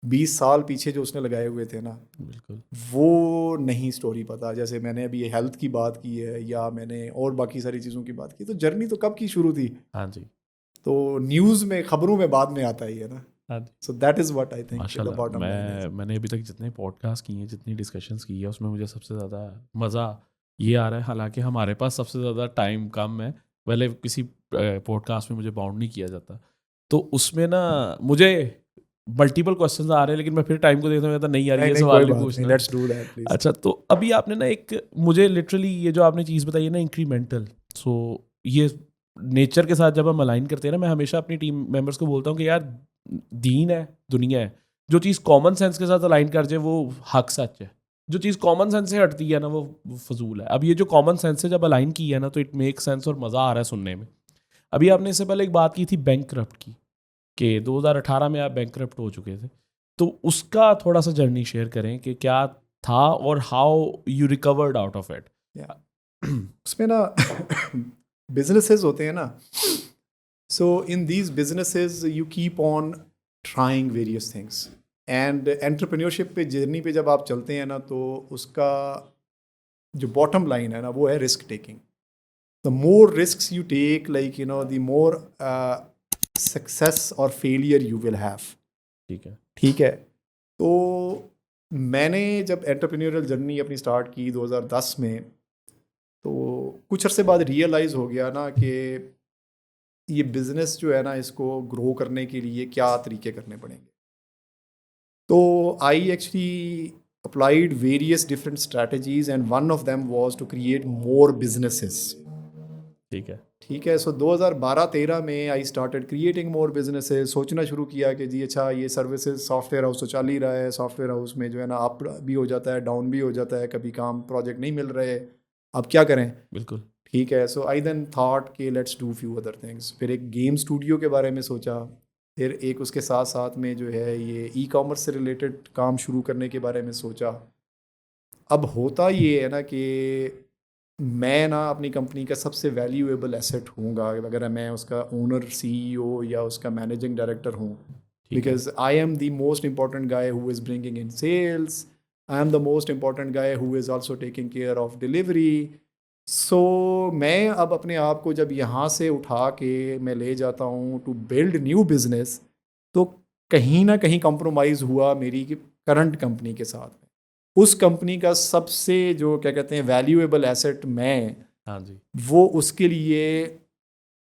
20 साल पीछे जो उसने लगाए हुए थे ना, बिल्कुल। वो नहीं स्टोरी पता। जैसे मैंने अभी हेल्थ की बात की है या मैंने और बाकी सारी चीज़ों की बात की, तो जर्नी तो कब की शुरू थी, हाँ जी। तो न्यूज़ में, खबरों में बाद में आता ही है ना। हाँ जी। So that is what I think the माशाल्लाह। Bottom line is. मैंने अभी तक जितने पॉडकास्ट किए हैं, जितनी डिस्कशंस की है, उसमें मुझे सबसे ज़्यादा मज़ा ये आ रहा है, हालांकि हमारे पास सबसे ज़्यादा टाइम कम है, पहले किसी पॉडकास्ट में मुझे बाउंड नहीं किया जाता, तो उसमें ना मुझे मल्टीपल क्वेश्चंस आ रहे हैं, लेकिन मैं फिर टाइम को देखता हूँ, नहीं यार नहीं ये नहीं सवाल कोई नहीं बात नहीं, पूछना। Let's do that please. अच्छा, तो अभी आपने ना एक, मुझे लिटरली ये जो आपने चीज़ बताई है ना इंक्रीमेंटल, सो ये नेचर के साथ जब हम अलाइन करते हैं ना, मैं हमेशा अपनी टीम मेंबर्स को बोलता हूँ कि यार दीन है, दुनिया है, जो चीज़ कॉमन सेंस के साथ अलाइन कर जाए वो हक सच है, जो चीज़ कॉमन सेंस से हटती है ना वो फजूल है। अब ये जो कॉमन सेंस से जब अलाइन की है ना, तो इट मेक सेंस और मज़ा आ रहा है सुनने में। अभी आपने इससे पहले एक बात की थी बैंकक्रप्ट की, कि 2018 में आप बैंकक्रप्ट हो चुके थे, तो उसका थोड़ा सा जर्नी शेयर करें कि क्या था और how you recovered out of it. उसमें ना बिजनेसेस होते हैं ना, so in these businesses you keep on trying various things, and entrepreneurship पे जर्नी पे जब आप चलते हैं ना, तो उसका जो बॉटम लाइन है ना वो है risk taking. The more risk you take, like the more success और फेलियर यू विल हैव। ठीक है। ठीक है, तो मैंने जब एंटरप्रेन्योरियल जर्नी अपनी स्टार्ट की 2010 में, तो कुछ अरसे बाद रियलाइज़ हो गया ना कि ये बिज़नेस जो है ना, इसको ग्रो करने के लिए क्या तरीके करने पड़ेंगे। तो I actually applied various different strategies, and one of them was to create more businesses. ठीक है। ठीक है, सो 2012-13 में I started creating more businesses. सोचना शुरू किया कि जी अच्छा, ये सर्विसेज सॉफ्टवेयर हाउस तो चल ही रहा है, सॉफ्टवेयर हाउस में जो है ना अप भी हो जाता है, डाउन भी हो जाता है, कभी काम प्रोजेक्ट नहीं मिल रहे, अब क्या करें। बिल्कुल। ठीक है, सो आई देन थॉट कि let's do few other things. फिर एक गेम स्टूडियो के बारे में सोचा, फिर एक उसके साथ साथ में जो है ये ई कॉमर्स से रिलेटेड काम शुरू करने के बारे में सोचा। अब होता ये है ना कि मैं ना अपनी कंपनी का सबसे वैल्यूएबल एसेट हूँगा अगर मैं उसका ओनर, सीईओ या उसका मैनेजिंग डायरेक्टर हूँ, because I am the most important guy who is bringing in sales, I am the most important guy who is also taking care of delivery. So मैं अब अपने आप को जब यहाँ से उठा के मैं ले जाता हूँ टू बिल्ड न्यू बिजनेस, तो कहीं ना कहीं कंप्रोमाइज़ हुआ मेरी करंट कंपनी के साथ में। उस कंपनी का सबसे जो क्या कहते हैं वैल्यूएबल एसेट मैं, हाँ जी। वो उसके लिए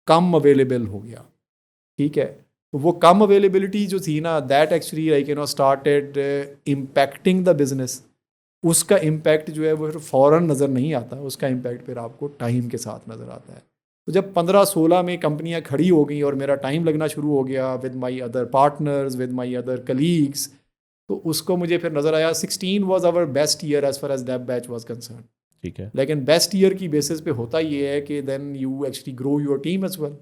कम अवेलेबल हो गया। ठीक है, तो वो कम अवेलेबिलिटी जो थी ना, that actually like started impacting the business. उसका इम्पैक्ट जो है वो फिर फ़ौरन नज़र नहीं आता, उसका इम्पैक्ट फिर आपको टाइम के साथ नज़र आता है। तो जब 15-16 में कंपनियां खड़ी हो गई और मेरा टाइम लगना शुरू हो गया with my other partners, with my other colleagues, तो उसको मुझे फिर नज़र आया 16 was our best year as far as Dev Batch was concern. ठीक है। लेकिन बेस्ट ईयर की बेसिस पे होता ये है कि then you actually grow your team as well.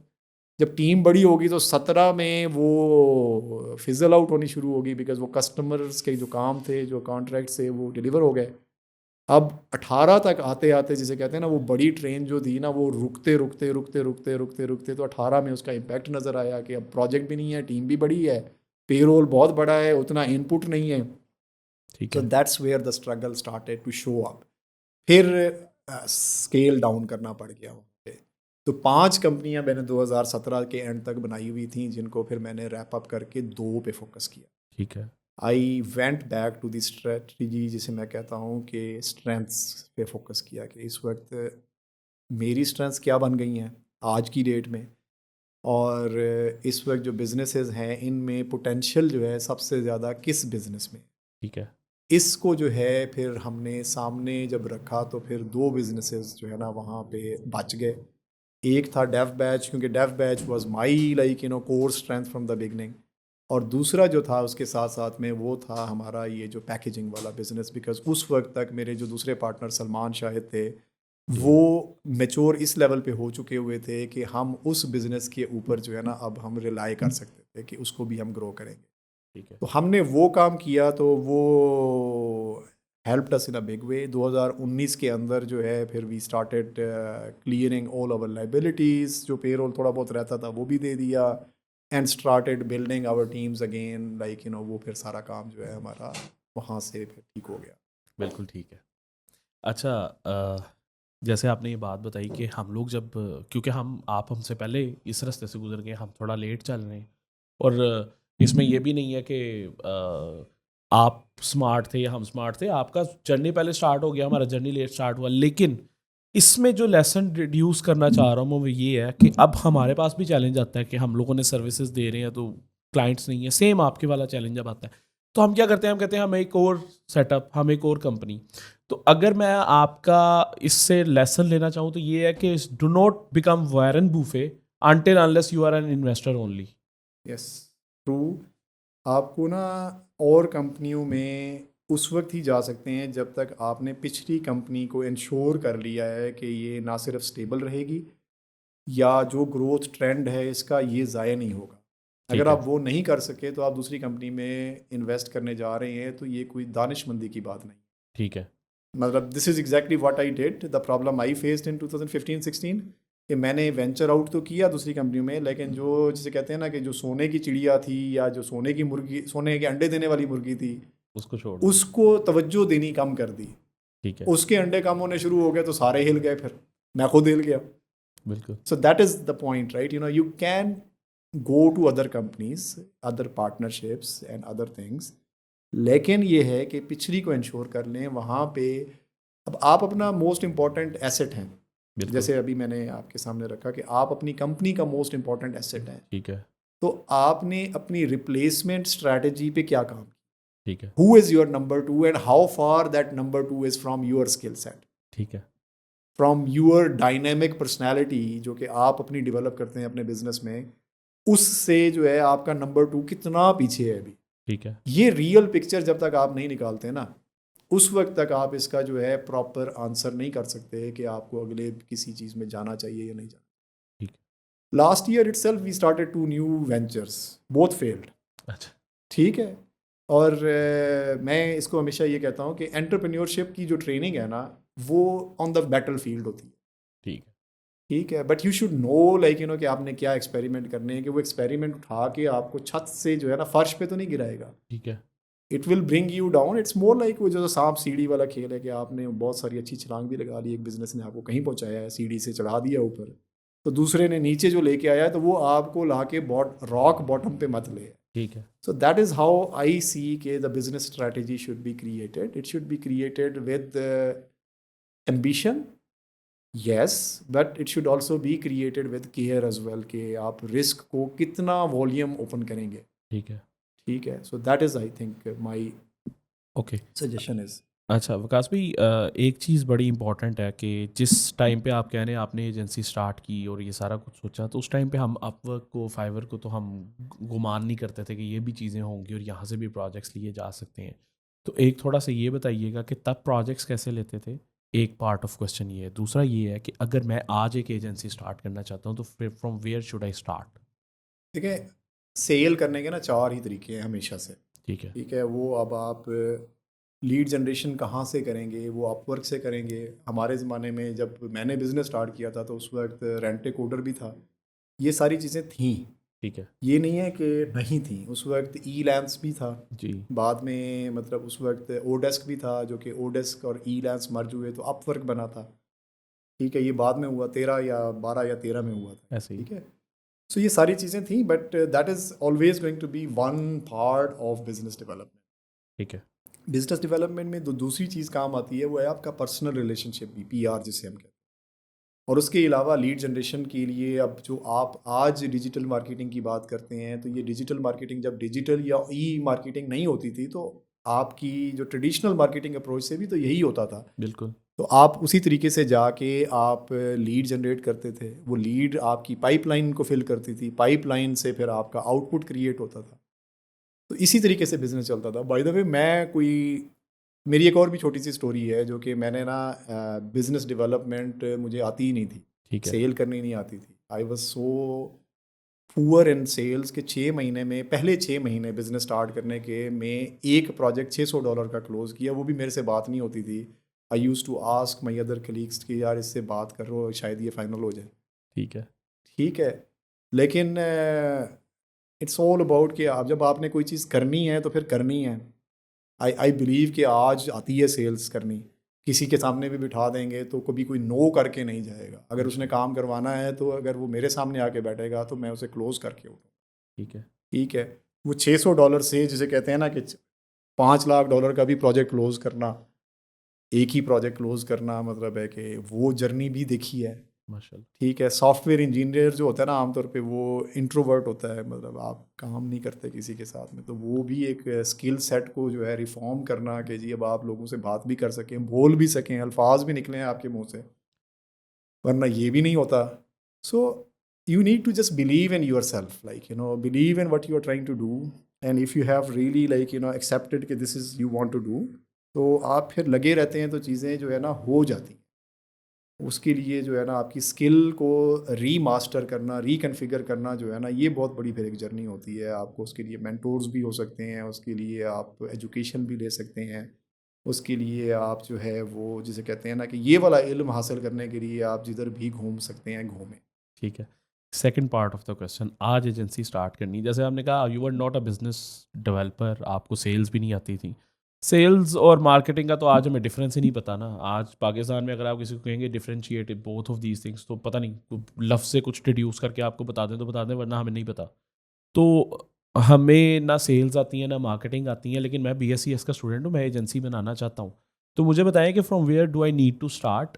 जब टीम बड़ी होगी तो 17 में वो फिजल आउट होनी शुरू होगी, बिकॉज वो कस्टमर्स के जो काम थे, जो कॉन्ट्रैक्ट थे, वो डिलीवर हो गए। अब 18 तक आते आते जिसे कहते हैं ना, वो बड़ी ट्रेन जो थी ना, वो रुकते रुकते रुकते रुकते रुकते रुकते तो 18 में उसका इम्पैक्ट नज़र आया कि अब प्रोजेक्ट भी नहीं है, टीम भी बड़ी है, पेरोल बहुत बड़ा है, उतना इनपुट नहीं है। ठीक सो है। That's where the struggle started to show up. फिर स्केल डाउन करना पड़ गया वहाँ पे। तो 5 कंपनियां मैंने 2017 के एंड तक बनाई हुई थी, जिनको फिर मैंने रैप अप करके 2 पे फोकस किया। ठीक है। I went back to the strategy, जिसे मैं कहता हूँ कि स्ट्रेंथ्स पे फोकस किया कि इस वक्त मेरी स्ट्रेंथ्स क्या बन गई हैं आज की डेट में, और इस वक्त जो बिजनेसेस हैं इनमें पोटेंशियल जो है सबसे ज़्यादा किस बिज़नेस में। ठीक है। इसको जो है फिर हमने सामने जब रखा, तो फिर 2 बिजनेसेस जो है ना वहाँ पे बच गए। एक था डेव बैच, क्योंकि Dev Batch was my like core strength from the beginning, और दूसरा जो था उसके साथ साथ में वो था हमारा ये जो पैकेजिंग वाला बिजनेस, बिकॉज उस वक्त तक मेरे जो दूसरे पार्टनर सलमान शाहिद थे, वो मैच्योर इस लेवल पे हो चुके हुए थे कि हम उस बिज़नेस के ऊपर जो है ना अब हम रिलाई कर सकते थे कि उसको भी हम ग्रो करेंगे। ठीक है। तो हमने वो काम किया, तो वो helped us in a big way. 2019 के अंदर जो है फिर we started clearing all our liabilities, जो पेरोल थोड़ा बहुत रहता था वो भी दे दिया, and started building our teams again, like वो फिर सारा काम जो है हमारा वहाँ से फिर ठीक हो गया। बिल्कुल ठीक है। अच्छा, जैसे आपने ये बात बताई कि हम लोग जब, क्योंकि आप हमसे पहले इस रास्ते से गुजर गए, हम थोड़ा लेट चल रहे हैं, और इसमें ये भी नहीं है कि आप स्मार्ट थे या हम स्मार्ट थे, आपका जर्नी पहले स्टार्ट हो गया, हमारा जर्नी लेट स्टार्ट हुआ। लेकिन इसमें जो लेसन रिड्यूस करना चाह रहा हूँ मैं वो ये है कि अब हमारे पास भी चैलेंज आता है कि हम लोगों ने सर्विसेज दे रहे हैं, तो क्लाइंट्स नहीं है, सेम आपके वाला चैलेंज अब आता है, तो हम क्या करते हैं, हम कहते हैं हम एक और सेटअप, हम एक और कंपनी। तो अगर मैं आपका इससे लेसन लेना चाहूँ तो ये है कि do not become Warren Buffett until unless you are an investor only. Yes, true. आपको ना और कंपनियों में उस वक्त ही जा सकते हैं जब तक आपने पिछली कंपनी को इंश्योर कर लिया है कि ये ना सिर्फ स्टेबल रहेगी या जो ग्रोथ ट्रेंड है इसका ये ज़ाया नहीं होगा। ठीक अगर है, आप वो नहीं कर सके तो आप दूसरी कंपनी में इन्वेस्ट करने जा रहे हैं तो ये कोई दानिशमंदी की बात नहीं। ठीक है, मतलब this is exactly what I did, the problem I faced in 2015-16 कि मैंने वेंचर आउट तो किया दूसरी कंपनी में, लेकिन जो जिसे कहते हैं ना कि जो सोने की चिड़िया थी या जो सोने की मुर्गी, सोने के अंडे देने वाली मुर्गी थी, उसको छोड़ दो। उसको तवज्जो देनी कम कर दी। ठीक है, उसके अंडे कम होने शुरू हो गए तो सारे हिल गए, फिर मैं खुद हिल गया। बिल्कुल, So that is the point, right? You know, you can go to other companies, other partnerships and other things. लेकिन ये है कि पिछली को इंश्योर कर लें वहाँ पे। अब आप अपना मोस्ट इम्पॉर्टेंट एसेट हैं, बिल्कुल, जैसे अभी मैंने आपके सामने रखा कि आप अपनी कंपनी का मोस्ट इम्पॉर्टेंट एसेट हैं, ठीक है, तो आपने अपनी रिप्लेसमेंट स्ट्रैटेजी पे क्या काम किया? ठीक है, who is your number two and how far that number two is from your skill set, ठीक है, फ्रॉम यूर डायनेमिक पर्सनैलिटी जो कि आप अपनी डेवलप करते हैं अपने बिजनेस में, उससे जो है आपका नंबर टू कितना पीछे है अभी। ठीक है, ये रियल पिक्चर जब तक आप नहीं निकालते ना, उस वक्त तक आप इसका जो है प्रॉपर आंसर नहीं कर सकते कि आपको अगले किसी चीज़ में जाना चाहिए या नहीं जाना। ठीक, last year itself we started 2 new ventures, both failed. अच्छा, ठीक है। और मैं इसको हमेशा ये कहता हूँ कि एंटरप्रेन्योरशिप की जो ट्रेनिंग है ना वो ऑन द बैटल फील्ड होती है। ठीक है, ठीक है, but you should know like you no कि आपने क्या एक्सपेरिमेंट करने हैं, कि वो एक्सपेरिमेंट उठा के आपको छत से जो है ना फर्श पे तो नहीं गिराएगा। ठीक है, it will bring you down. It's more like वो जो सांप सीढ़ी वाला खेल है कि आपने बहुत सारी अच्छी छलांग भी लगा ली, एक बिजनेस ने आपको कहीं पहुंचाया है, सीढ़ी से चढ़ा दिया ऊपर, तो दूसरे ने नीचे जो लेके आया है तो वो आपको ला के रॉक बॉटम पे मत ले। ठीक है, So that is how I see के the business strategy should be created. It should be created with ambition, yes, but it should also be created with care as well कि आप रिस्क को कितना वॉल्यूम ओपन करेंगे। ठीक है, ठीक है, so that is I think my okay. suggestion is। अच्छा विकास भाई, एक चीज़ बड़ी इंपॉर्टेंट है कि जिस टाइम पे आप कह रहे हैं आपने एजेंसी स्टार्ट की और ये सारा कुछ सोचा, तो उस टाइम पे हम अपवर्क को, फाइवर को तो हम गुमान नहीं करते थे कि ये भी चीज़ें होंगी और यहाँ से भी प्रोजेक्ट्स लिए जा सकते हैं। तो एक थोड़ा सा ये बताइएगा कि तब प्रोजेक्ट्स कैसे लेते थे, एक पार्ट ऑफ क्वेश्चन ये है। दूसरा ये है कि अगर मैं आज एक एजेंसी स्टार्ट करना चाहता हूँ तो फिर from where should I start? देखिए, सेल करने के ना 4 ही तरीके हैं हमेशा से। ठीक है, ठीक है, वो अब आप लीड जनरेशन कहाँ से करेंगे, वो अपवर्क से करेंगे। हमारे ज़माने में जब मैंने बिज़नेस स्टार्ट किया था तो उस वक्त रेंट ए कोडर भी था, ये सारी चीज़ें थीं। ठीक है, ये नहीं है कि नहीं थी, उस वक्त ई लैंस भी था। जी, बाद में मतलब उस वक्त ओडेस्क भी था, जो कि ओडेस्क और ई लैंस मर्ज हुए तो अपवर्क बना था। ठीक है, ये बाद में हुआ, 13 या 12 या 13 में हुआ था। ऐसे ही, ठीक है, सो ये सारी चीज़ें थी, but that is always going to be one part of business development. ठीक है, बिजनेस डेवलपमेंट में दूसरी चीज़ काम आती है, वो है आपका पर्सनल रिलेशनशिप भी, पीआर जिसे हम कहते हैं। और उसके अलावा लीड जनरेशन के लिए अब जो आप आज डिजिटल मार्केटिंग की बात करते हैं, तो ये डिजिटल मार्केटिंग जब डिजिटल या ई मार्केटिंग नहीं होती थी तो आपकी जो ट्रेडिशनल मार्केटिंग अप्रोच से भी तो यही होता था। बिल्कुल, तो आप उसी तरीके से जाके आप लीड जनरेट करते थे, वो लीड आपकी पाइपलाइन को फिल करती थी, पाइपलाइन से फिर आपका आउटपुट क्रिएट होता था। तो इसी तरीके से बिजनेस चलता था। बाय द वे, मेरी एक और भी छोटी सी स्टोरी है, जो कि मैंने ना बिजनेस डेवलपमेंट मुझे आती ही नहीं थी, ठीक है, सेल करनी नहीं आती थी। I was so poor in sales के 6 महीने में, पहले 6 महीने बिजनेस स्टार्ट करने के में एक प्रोजेक्ट $600 का क्लोज किया, वो भी मेरे से बात नहीं होती थी। I use to ask my other colleagues कि यार इससे बात करो, शायद ये फाइनल हो जाए। ठीक है, ठीक है, लेकिन इट्स ऑल अबाउट कि आप जब आपने कोई चीज़ करनी है तो फिर करनी है। आई बिलीव कि आज आती है सेल्स करनी, किसी के सामने भी बिठा देंगे तो कभी कोई नो करके नहीं जाएगा। अगर उसने काम करवाना है तो अगर वो मेरे सामने आके बैठेगा तो मैं उसे क्लोज करके उठूँ। ठीक है, ठीक है, वो $600 से जिसे कहते हैं ना कि $5 लाख का भी प्रोजेक्ट क्लोज करना, एक ही प्रोजेक्ट क्लोज करना, मतलब है कि वो जर्नी भी देखी है। माशाल्लाह। ठीक है, सॉफ्टवेयर इंजीनियर जो होता है ना आमतौर पे वो इंट्रोवर्ट होता है, मतलब आप काम नहीं करते किसी के साथ में, तो वो भी एक स्किल सेट को जो है रिफॉर्म करना कि जी अब आप लोगों से बात भी कर सकें, बोल भी सकें, अल्फाज भी निकलें आपके मुंह से, वरना ये भी नहीं होता। So you need to just believe in yourself, like believe in what you are trying to do, and if you have really like accepted कि this is you want to do, तो आप फिर लगे रहते हैं तो चीज़ें जो है ना हो जाती हैं। उसके लिए जो है ना आपकी स्किल को रीमास्टर करना, रिकन्फिगर करना जो है ना, ये बहुत बड़ी फिर एक जर्नी होती है। आपको उसके लिए मेंटोर्स भी हो सकते हैं, उसके लिए आप एजुकेशन भी ले सकते हैं, उसके लिए आप जो है वो जिसे कहते हैं ना कि ये वाला इल्म हासिल करने के लिए आप जिधर भी घूम सकते हैं घूमें। ठीक है। Second part of the question, आज एजेंसी स्टार्ट करनी, जैसे आपने कहा you are not a business developer, आपको सेल्स भी नहीं आती थी। सेल्स और मार्केटिंग का तो आज हमें डिफरेंस ही नहीं पता ना। आज पाकिस्तान में अगर आप किसी को कहेंगे differentiate both of these things, तो पता नहीं, लफ्ज़ से कुछ डिड्यूस करके आपको बता दें तो बता दें, वरना हमें नहीं पता। तो हमें ना सेल्स आती है ना मार्केटिंग आती है, लेकिन मैं BSc का स्टूडेंट हूँ, मैं एजेंसी बनाना चाहता हूँ। तो मुझे बताएं कि from where do I need to start.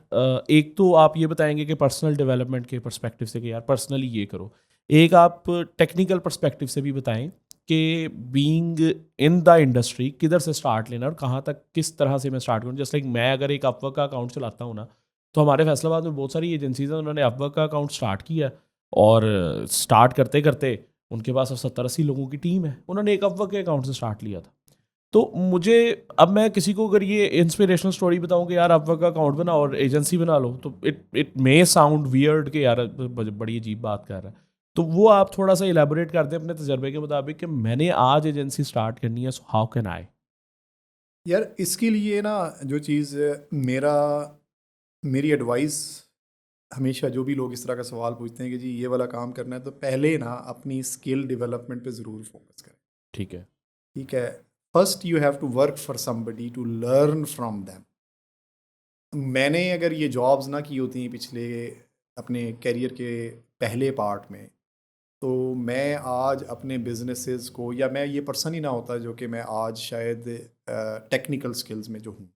एक तो आप ये बताएंगे कि पर्सनल डेवलपमेंट के पर्सपेक्टिव से कि यार पर्सनली ये करो। एक आप टेक्निकल पर्सपेक्टिव से भी बताएं कि बीइंग इन द इंडस्ट्री किधर से स्टार्ट लेना और कहाँ तक किस तरह से मैं स्टार्ट करूँ। जैसे लाइक मैं अगर एक अपवर्क का अकाउंट चलाता हूँ ना, तो हमारे फैसलाबाद में बहुत सारी एजेंसीज हैं, उन्होंने अपवर्क का अकाउंट स्टार्ट किया, और स्टार्ट करते करते उनके पास अब 70-80 लोगों की टीम है, उन्होंने एक अपवर्क के अकाउंट से स्टार्ट लिया था। तो मुझे, अब मैं किसी को अगर ये इंस्पिरेशनल स्टोरी बताऊं कि यार अपवर्क का अकाउंट बना और एजेंसी बना लो, तो it it may sound weird कि यार बड़ी अजीब बात कर रहा है। तो वो आप थोड़ा सा इलेबोरेट कर दें अपने तजर्बे के मुताबिक कि मैंने आज एजेंसी स्टार्ट करनी है, सो हाउ कैन आई। यार इसके लिए ना जो चीज़ मेरा मेरी एडवाइस हमेशा जो भी लोग इस तरह का सवाल पूछते हैं कि जी ये वाला काम करना है, तो पहले ना अपनी स्किल डेवलपमेंट पे ज़रूर फोकस करें। ठीक है। ठीक है, first you have to work for somebody to learn from them. मैंने अगर ये जॉब्स ना की होती पिछले अपने करियर के पहले पार्ट में, तो मैं आज अपने बिजनेसेस को, या मैं ये पर्सन ही ना होता जो कि मैं आज शायद टेक्निकल स्किल्स में जो हूँ।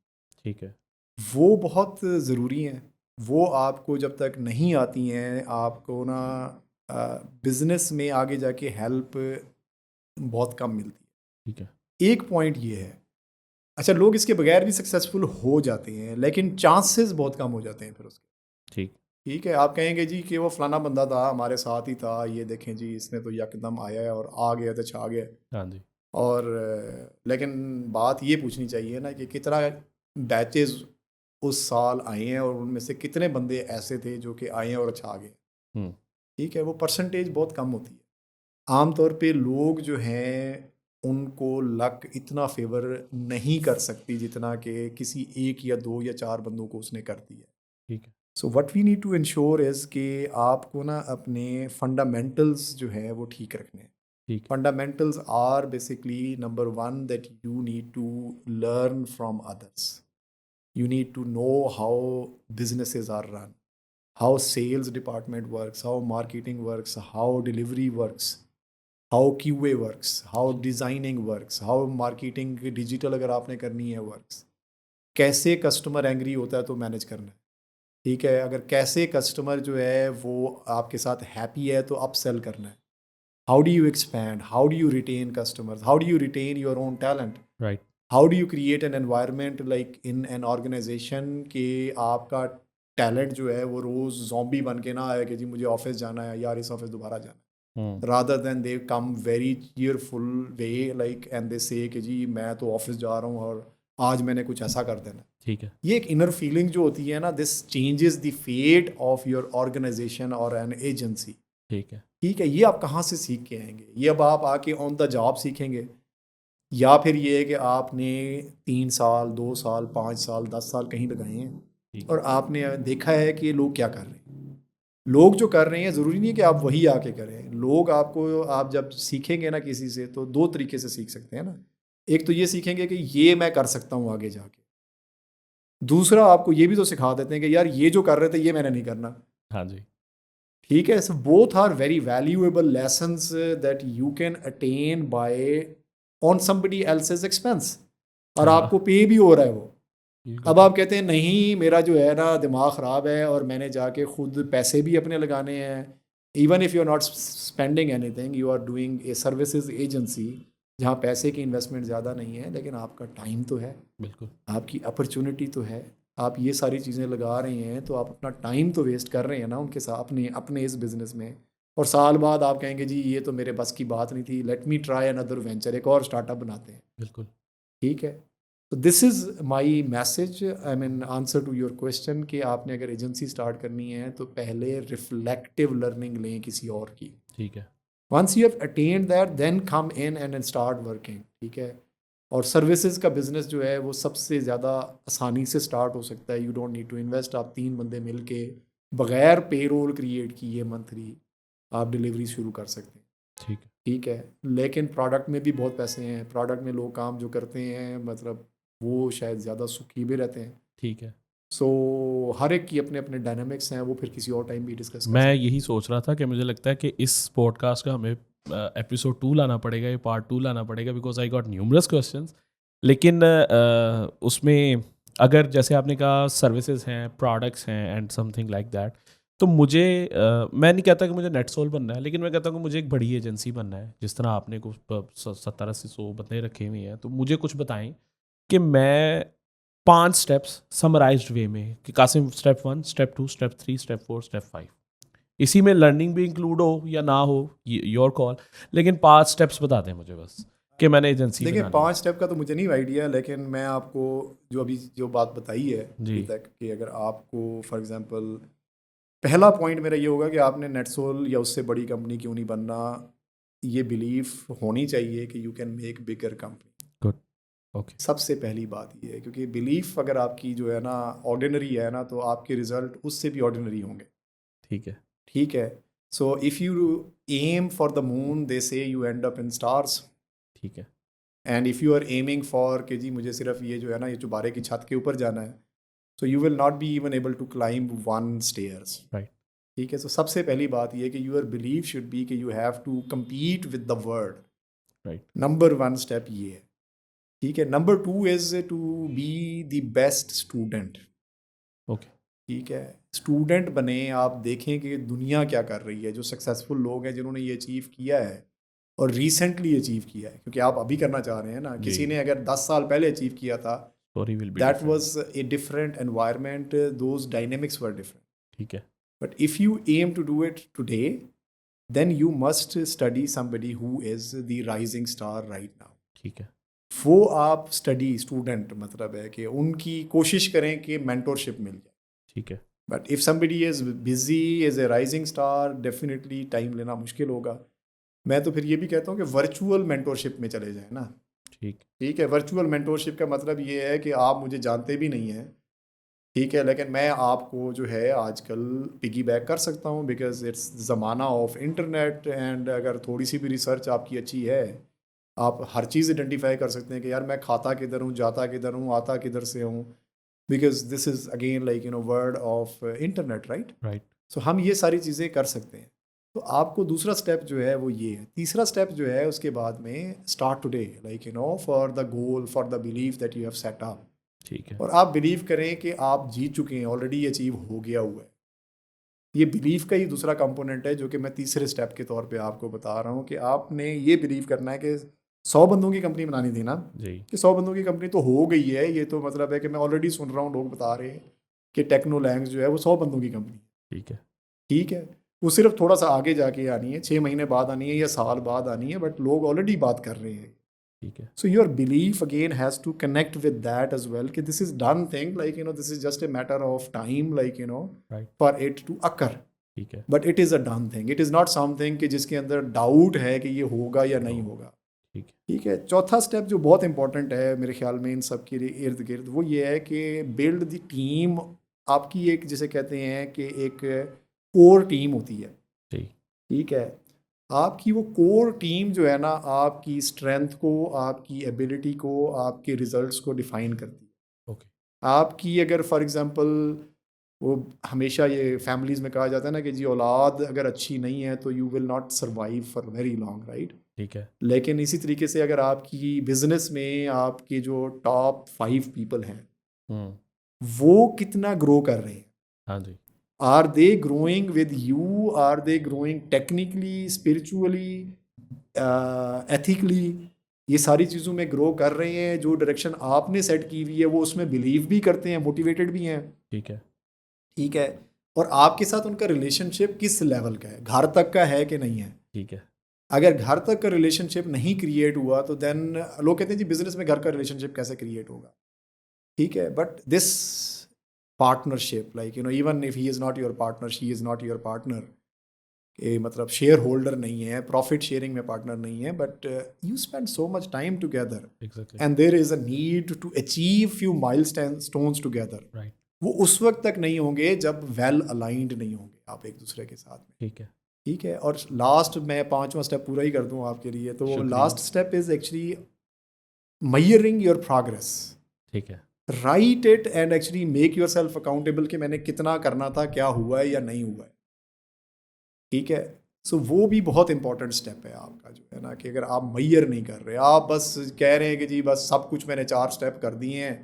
ठीक है। वो बहुत ज़रूरी हैं। वो आपको जब तक नहीं आती हैं, आपको ना बिज़नेस में आगे जाके हेल्प बहुत कम मिलती ठीक है। है। एक पॉइंट ये है, अच्छा लोग इसके बगैर भी सक्सेसफुल हो जाते हैं, लेकिन चांसेस बहुत कम हो जाते हैं फिर उसके। ठीक। ठीक है, आप कहेंगे जी कि वो फलाना बंदा था हमारे साथ ही था, ये देखें जी इसने तो यकदम आया है और आ गया तो छा गया। हाँ जी। और लेकिन बात ये पूछनी चाहिए ना कि कितना बैचेस उस साल आए हैं और उनमें से कितने बंदे ऐसे थे जो कि आए हैं और छा गए। हम्म। ठीक है, वो परसेंटेज बहुत कम होती है। आम तौर पे लोग जो हैं उनको लक इतना फेवर नहीं कर सकती जितना कि किसी एक या दो या चार बंदों को उसने कर दिया। ठीक है। So what we need to ensure is कि आपको ना अपने फंडामेंटल्स जो है वो ठीक रखने हैं। ठीक है। Fundamentals are basically number one that you need to learn from others. You need to know how businesses are run, how sales department works, how marketing works, how delivery works, how QA works, how designing works, how marketing digital अगर आपने करनी है works, कैसे कस्टमर एंग्री होता है तो मैनेज करना है। ठीक है, अगर कैसे कस्टमर जो है वो आपके साथ हैप्पी है तो अप सेल करना है। How do you expand, how do you retain customers, how do you retain your own talent, right. How do you create an environment like in an organisation कि आपका टैलेंट जो है वो रोज़ जॉम्बी बन के ना आए कि जी मुझे ऑफिस जाना है यार, इस ऑफिस दोबारा जाना हम्म। है। Rather than they come very cheerful way like and they say कि जी मैं तो ऑफिस जा रहा हूँ और आज मैंने कुछ ऐसा कर देना। ठीक है। ये एक इनर फीलिंग जो होती है ना, this changes the fate of your organisation और एन एजेंसी। ठीक है। ठीक है, ये आप कहाँ से सीख के आएंगे? ये अब आप आके ऑन द जॉब सीखेंगे, या फिर ये है कि आपने 3 साल 2 साल 5 साल 10 साल कहीं लगाए हैं ठीक और है। आपने देखा है कि लोग क्या कर रहे हैं। लोग जो कर रहे हैं ज़रूरी नहीं है कि आप वही आके करें। लोग आपको, आप जब सीखेंगे ना किसी से, तो दो तरीके से सीख सकते हैं ना। एक तो ये सीखेंगे कि ये मैं कर सकता हूँ आगे जाके। दूसरा आपको ये भी तो सिखा देते हैं कि यार ये जो कर रहे थे ये मैंने नहीं करना। हाँ जी। ठीक है, so both are very valuable lessons that you can attain by on somebody else's expense, और हाँ। आपको पे भी हो रहा है वो। अब आप कहते हैं नहीं मेरा जो है ना दिमाग ख़राब है और मैंने जाके खुद पैसे भी अपने लगाने हैं। Even if you are not spending anything, you are doing a services agency जहाँ पैसे की इन्वेस्टमेंट ज़्यादा नहीं है, लेकिन आपका टाइम तो है, बिल्कुल। आपकी अपॉर्चुनिटी तो है, आप ये सारी चीज़ें लगा रहे हैं, तो आप अपना टाइम तो वेस्ट कर रहे हैं ना उनके साथ, अपने अपने इस बिज़नेस में। और साल बाद आप कहेंगे जी ये तो मेरे बस की बात नहीं थी, let me try another venture, एक और स्टार्टअप बनाते हैं। बिल्कुल। ठीक है, तो this is my message, I mean answer to your question, कि आपने अगर एजेंसी स्टार्ट करनी है तो पहले रिफ्लेक्टिव लर्निंग लें किसी और की। ठीक है। Once you have attend that then come in and start working. ठीक है, और सर्विसेज का बिजनेस जो है वो सबसे ज़्यादा आसानी से स्टार्ट हो सकता है। You don't need to invest, आप 3 बंदे मिल के बगैर पे रोल क्रिएट किए मंथली आप डिलीवरी शुरू कर सकते हैं। ठीक है। ठीक है, लेकिन प्रोडक्ट में भी बहुत पैसे हैं, प्रोडक्ट में लोग काम जो करते हैं मतलब वो शायद ज़्यादा सुखी भी रहते हैं। ठीक है। सो हर एक की अपने अपने डायनामिक्स हैं, वो फिर किसी और टाइम भी डिस्कस कर मैं सकते यही सोच रहा था कि मुझे लगता है कि इस पॉडकास्ट का हमें एपिसोड 2 लाना पड़ेगा, ये पार्ट 2 लाना पड़ेगा, because I got numerous questions. लेकिन उसमें अगर जैसे आपने कहा सर्विसेज हैं, प्रोडक्ट्स हैं एंड समथिंग लाइक दैट, तो मुझे मैं नहीं कहता कि मुझे नेटसोल बनना है, लेकिन मैं कहता हूँ कि मुझे एक बड़ी एजेंसी बनना है। जिस तरह आपने कुछ 70-80 बंदे रखे हुए हैं, तो मुझे कुछ बताएं कि मैं 5 स्टेप्स समराइज्ड वे में, कि कासिम step 1, step 2, step 3, step 4, step 5, इसी में लर्निंग भी इंक्लूड हो या ना हो, योर कॉल, लेकिन 5 स्टेप्स बता दें मुझे बस कि मैंने एजेंसी देखिए बनानी है। 5 स्टेप का तो मुझे नहीं आइडिया, लेकिन मैं आपको जो अभी जो बात बताई है जी। अभी तक, कि अगर आपको फॉर एग्जांपल पहला पॉइंट मेरा ये होगा कि आपने नेटसोल या उससे बड़ी कंपनी क्यों नहीं बनना, ये बिलीफ होनी चाहिए कि you can make bigger company. Good. Okay. सबसे पहली बात ये है, क्योंकि बिलीफ अगर आपकी जो है ना ऑर्डिनरी है ना, तो आपके रिजल्ट उससे भी ऑर्डिनरी होंगे। ठीक है। ठीक है, so if you aim for the moon they say you end up in stars, ठीक है। And if you are aiming for कि जी मुझे सिर्फ ये जो है ना ये चुबारे की छत के ऊपर जाना है, so you will not be even able to climb 1 stairs. Right. ठीक है, तो सबसे पहली बात ये है कि यूर बिलीव शुड बी कि you have to compete with the world. Right. Number 1 step ये है। ठीक है, number 2 is to be the best student. Okay. ठीक है, स्टूडेंट बने, आप देखें कि दुनिया क्या कर रही है, जो सक्सेसफुल लोग हैं जिन्होंने ये अचीव किया है और रिसेंटली अचीव किया है, क्योंकि आप अभी करना चाह रहे हैं ना, जी। किसी ने अगर 10 साल पहले अचीव किया था, story will be that different. Was a different environment, those dynamics were different. ठीक है। But if you aim to do it today, then you must study somebody who is the rising star right now। ठीक है। वो आप स्टडी स्टूडेंट मतलब है कि उनकी कोशिश करें कि मेंटोरशिप मिल जाए। ठीक है। But if somebody is busy as a rising star, definitely time लेना मुश्किल होगा। मैं तो फिर ये भी कहता हूँ कि वर्चुअल मेंटोरशिप में चले जाएं ना। ठीक। ठीक है, वर्चुअल मेंटोरशिप का मतलब ये है कि आप मुझे जानते भी नहीं हैं, ठीक है, लेकिन मैं आपको जो है आजकल पिगी बैक कर सकता हूँ, बिकॉज इट्स ज़माना ऑफ इंटरनेट, एंड अगर थोड़ी सी भी रिसर्च आपकी अच्छी है, आप हर चीज़ आइडेंटिफाई कर सकते हैं कि यार मैं खाता किधर हूँ, जाता किधर हूँ, आता किधर से हूँ, because this is again like world of internet, right. Right. सो हम ये सारी चीज़ें कर सकते हैं। तो आपको दूसरा स्टेप जो है वो ये है। तीसरा स्टेप जो है उसके बाद में start today, like for the goal, for the belief that you have set up, ठीक है। और आप बिलीव करें कि आप जीत चुके हैं, ऑलरेडी अचीव हो गया हुआ है। ये बिलीफ का ही दूसरा कंपोनेंट है जो कि मैं तीसरे स्टेप के तौर पे आपको बता रहा हूँ, कि आपने ये बिलीव करना है कि 100 बंदों की कंपनी बनानी थी ना, जी। कि 100 बंदों की कंपनी तो हो गई है। ये तो मतलब है कि मैं ऑलरेडी सुन रहा हूँ लोग बता रहे हैं कि टेक्नो लैंग्स जो है वो 100 बंदों की कंपनी। ठीक है। ठीक है, वो सिर्फ थोड़ा सा आगे जाके आनी है, 6 महीने बाद आनी है या साल बाद आनी है, बट लोग ऑलरेडी बात कर रहे हैं। ठीक है। So your belief again has to connect with that as well. कि this is done thing, like this is just a matter of time, like right. for it to occur. ठीक है। But it is a done thing. It is not something कि जिसके अंदर डाउट है कि ये होगा या नहीं होगा। ठीक है। ठीक है, चौथा स्टेप जो बहुत इंपॉर्टेंट है मेरे ख्याल में इन सब के इर्द गिर्द, वो ये है कि बिल्ड द टीम। आपकी एक जिसे कहते हैं कि एक कोर टीम होती है। जी। ठीक है, आपकी वो कोर टीम जो है ना, आपकी स्ट्रेंथ को, आपकी एबिलिटी को, आपके रिजल्ट्स को डिफाइन करती है। ओके। आपकी अगर फॉर एग्जांपल, वो हमेशा ये फैमिलीज़ में कहा जाता है ना कि जी औलाद अगर अच्छी नहीं है तो you will not survive for very long, right. ठीक है। लेकिन इसी तरीके से अगर आपकी बिजनेस में आपके जो टॉप 5 पीपल हैं, वो कितना ग्रो कर रहे हैं? हाँ जी। Are they growing with you? Are they growing technically, spiritually, ethically? ये सारी चीज़ों में ग्रो कर रहे हैं? जो डायरेक्शन आपने सेट की हुई है वो उसमें बिलीव भी करते हैं, मोटिवेटेड भी हैं? ठीक है। ठीक है। और आपके साथ उनका रिलेशनशिप किस लेवल का है? घर तक का है कि नहीं है? ठीक है। अगर घर तक का रिलेशनशिप नहीं क्रिएट हुआ तो देन लोग कहते हैं जी बिजनेस में घर का रिलेशनशिप कैसे क्रिएट होगा? ठीक है, but this partnership, like even if he is not your partner, she is not your partner, कि मतलब शेयर होल्डर नहीं है, प्रॉफिट शेयरिंग में पार्टनर नहीं है, but you spend so much time together exactly. And there is a need to achieve few milestones together. Right. वो उस वक्त तक नहीं होंगे जब वेल अलाइंड नहीं होंगे आप एक दूसरे के साथ में। ठीक है। ठीक है। और लास्ट, मैं 5वां स्टेप पूरा ही कर दूं आपके लिए, तो शुक्रिया। Last step is actually measuring your progress. ठीक है। Right it and actually make your self accountable कि मैंने कितना करना था, क्या हुआ है या नहीं हुआ है। ठीक है। सो वो भी बहुत इंपॉर्टेंट स्टेप है आपका, जो है ना, कि अगर आप मैयर नहीं कर रहे, आप बस कह रहे हैं कि जी बस सब कुछ मैंने 4 स्टेप कर दिए हैं,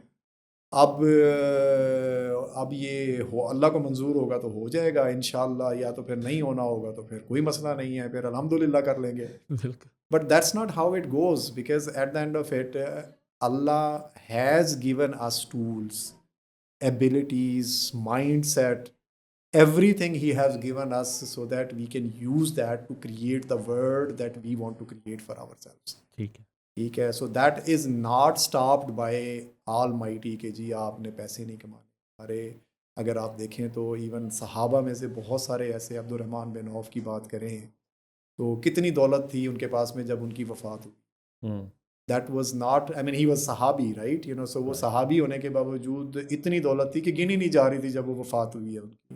अब ये हो, अल्लाह को मंजूर होगा तो हो जाएगा इंशाल्लाह, या तो फिर नहीं होना होगा तो फिर कोई मसला नहीं है, फिर अल्हम्दुलिल्लाह कर लेंगे। बिल्कुल। But that's not how it goes, because at the end of it, Allah has given us tools, abilities, mindset, everything He has given us so that we can use that to create the world that we want to create for ourselves. ठीक है। ठीक है। सो that is not stopped bye almighty कि जी आपने पैसे नहीं कमाने। अरे अगर आप देखें तो इवन सहाबा में से बहुत सारे ऐसे, अब्दुर्रहमान बिन औफ की बात करें तो कितनी दौलत थी उनके पास में जब उनकी वफ़ात हुई। That was not, I mean he was सहाबी, राइट, सो वो सहाबी होने के बावजूद इतनी दौलत थी कि गिनी नहीं जा रही थी जब वो वफ़ात हुई है उनकी।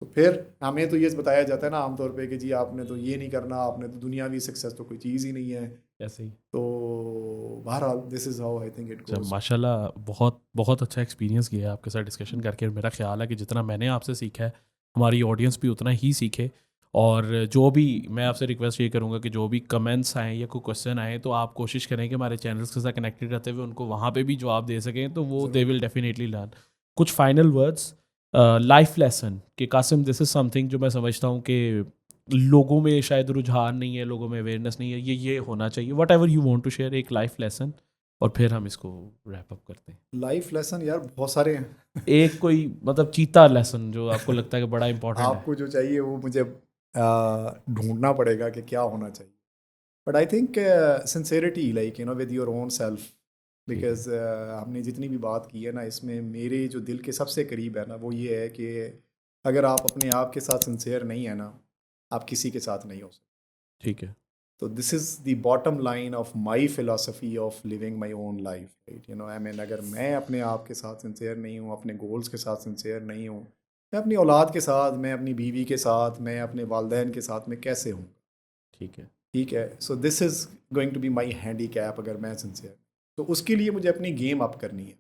तो फिर हमें तो ये बताया जाता है ना आमतौर पे कि जी आपने तो ये नहीं करना, आपने तो दुनियावी सक्सेस तो कोई चीज़ ही नहीं है। ऐसे ही। तो बहरहाल this is how I think it अच्छा, गोज़। माशाल्लाह बहुत बहुत अच्छा एक्सपीरियंस किया है आपके साथ डिस्कशन करके। मेरा ख्याल है कि जितना मैंने आपसे सीखा है हमारी ऑडियंस भी उतना ही सीखे। और जो भी मैं आपसे रिक्वेस्ट ये करूँगा कि जो भी कमेंट्स आएँ या कोई क्वेश्चन आए तो आप कोशिश करें कि हमारे चैनल्स के साथ कनेक्टेड रहते हुए उनको वहाँ पे भी जवाब दे सकें, तो वो दे विल डेफिनेटली लर्न। कुछ फाइनल वर्ड्स, लाइफ लेसन कि कासिम, दिस इज़ समथिंग जो मैं समझता हूँ कि लोगों में शायद रुझान नहीं है, लोगों में अवेयरनेस नहीं है, ये होना चाहिए। Whatever you want to share एक लाइफ लेसन, और फिर हम इसको रैप अप करते हैं। लाइफ लेसन यार बहुत सारे हैं। एक कोई मतलब चीता लेसन जो आपको लगता है कि बड़ा इंपॉर्टेंट है। आपको जो चाहिए वो मुझे ढूंढना पड़ेगा कि क्या होना चाहिए। But I think sincerity, like with your own self, because हमने जितनी भी बात की है ना, इसमें मेरे जो दिल के सबसे करीब है ना वो ये है कि अगर आप अपने आप के साथ सिंसेयर नहीं है ना, आप किसी के साथ नहीं हो सकते। ठीक है। तो this is the bottom line of my philosophy of living my own life, right. I mean अगर मैं अपने आप के साथ सिंसेयर नहीं हूँ, अपने गोल्स के साथ सिंसेयर नहीं हूँ, मैं अपनी औलाद के साथ, मैं अपनी बीवी के साथ, मैं अपने वालदैन के साथ में कैसे हूँ? ठीक है। ठीक है। So this is going to be my handicap अगर मैं सिंसियर। तो उसके लिए मुझे अपनी गेम अप करनी है,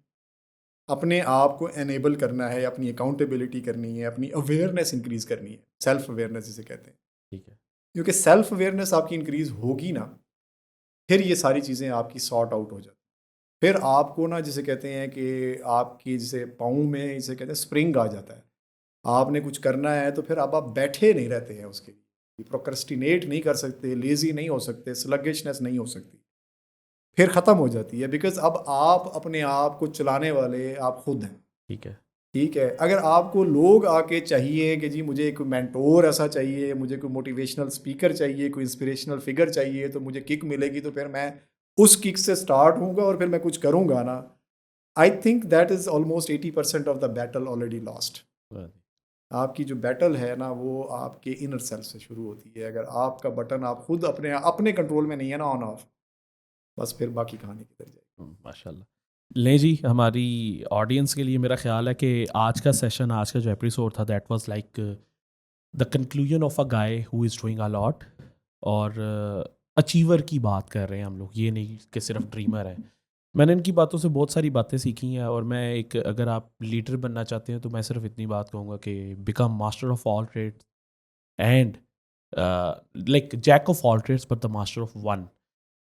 अपने आप को एनेबल करना है, अपनी अकाउंटेबिलिटी करनी है, अपनी अवेयरनेस इंक्रीज़ करनी है। सेल्फ अवेयरनेस जिसे कहते हैं। ठीक है। क्योंकि सेल्फ अवेयरनेस आपकी इंक्रीज़ होगी ना, फिर ये सारी चीज़ें आपकी सॉर्ट आउट हो जाती। फिर आपको ना जिसे कहते हैं कि आपकी जिसे पाँव में जिसे कहते हैं स्प्रिंग आ जाता है। आपने कुछ करना है तो फिर अब आप बैठे नहीं रहते हैं उसके लिए, प्रोक्रेस्टिनेट नहीं कर सकते, लेज़ी नहीं हो सकते, स्लगिशनेस नहीं हो सकती, फिर ख़त्म हो जाती है। बिकॉज़ अब आप अपने आप को चलाने वाले आप खुद हैं। ठीक है। ठीक है। अगर आपको लोग आके चाहिए कि जी मुझे कोई मेंटोर ऐसा चाहिए, मुझे कोई मोटिवेशनल स्पीकर चाहिए, कोई इंस्पिरेशनल फिगर चाहिए तो मुझे किक मिलेगी, तो फिर मैं उस किक से स्टार्ट होऊंगा और फिर मैं कुछ करूंगा ना, I think that is almost 80% of the battle already lost. आपकी जो बैटल है ना वो आपके इनर सेल्फ से शुरू होती है। अगर आपका बटन आप खुद अपने अपने कंट्रोल में नहीं है ना ऑन ऑफ, बस फिर बाकी कहानी किधर जाएगी। माशाल्लाह। ले जी, हमारी ऑडियंस के लिए मेरा ख्याल है कि आज का सेशन, आज का जो एपिसोड था, that was like the conclusion of a guy who is doing a lot. और अचीवर की बात कर रहे हैं हम लोग, ये नहीं कि सिर्फ ड्रीमर है। मैंने इनकी बातों से बहुत सारी बातें सीखी हैं, और मैं एक, अगर आप लीडर बनना चाहते हैं तो मैं सिर्फ इतनी बात कहूँगा कि become master of all trades and like jack of all trades but the master of one.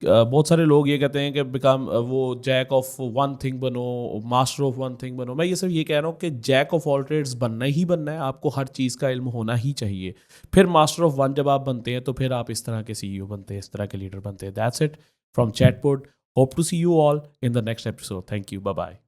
बहुत सारे लोग ये कहते हैं कि बिकम वो जैक ऑफ वन थिंग बनो, मास्टर ऑफ वन थिंग बनो। मैं ये सिर्फ ये कह रहा हूँ कि जैक ऑफ ऑल ट्रेड्स बनना ही बनना है, आपको हर चीज़ का इल्म होना ही चाहिए। फिर मास्टर ऑफ वन जब आप बनते हैं तो फिर आप इस तरह के CEO बनते हैं, इस तरह के लीडर बनते हैं। That's it from chatboard. Hope to see you all in the next episode. Thank you, bye bye.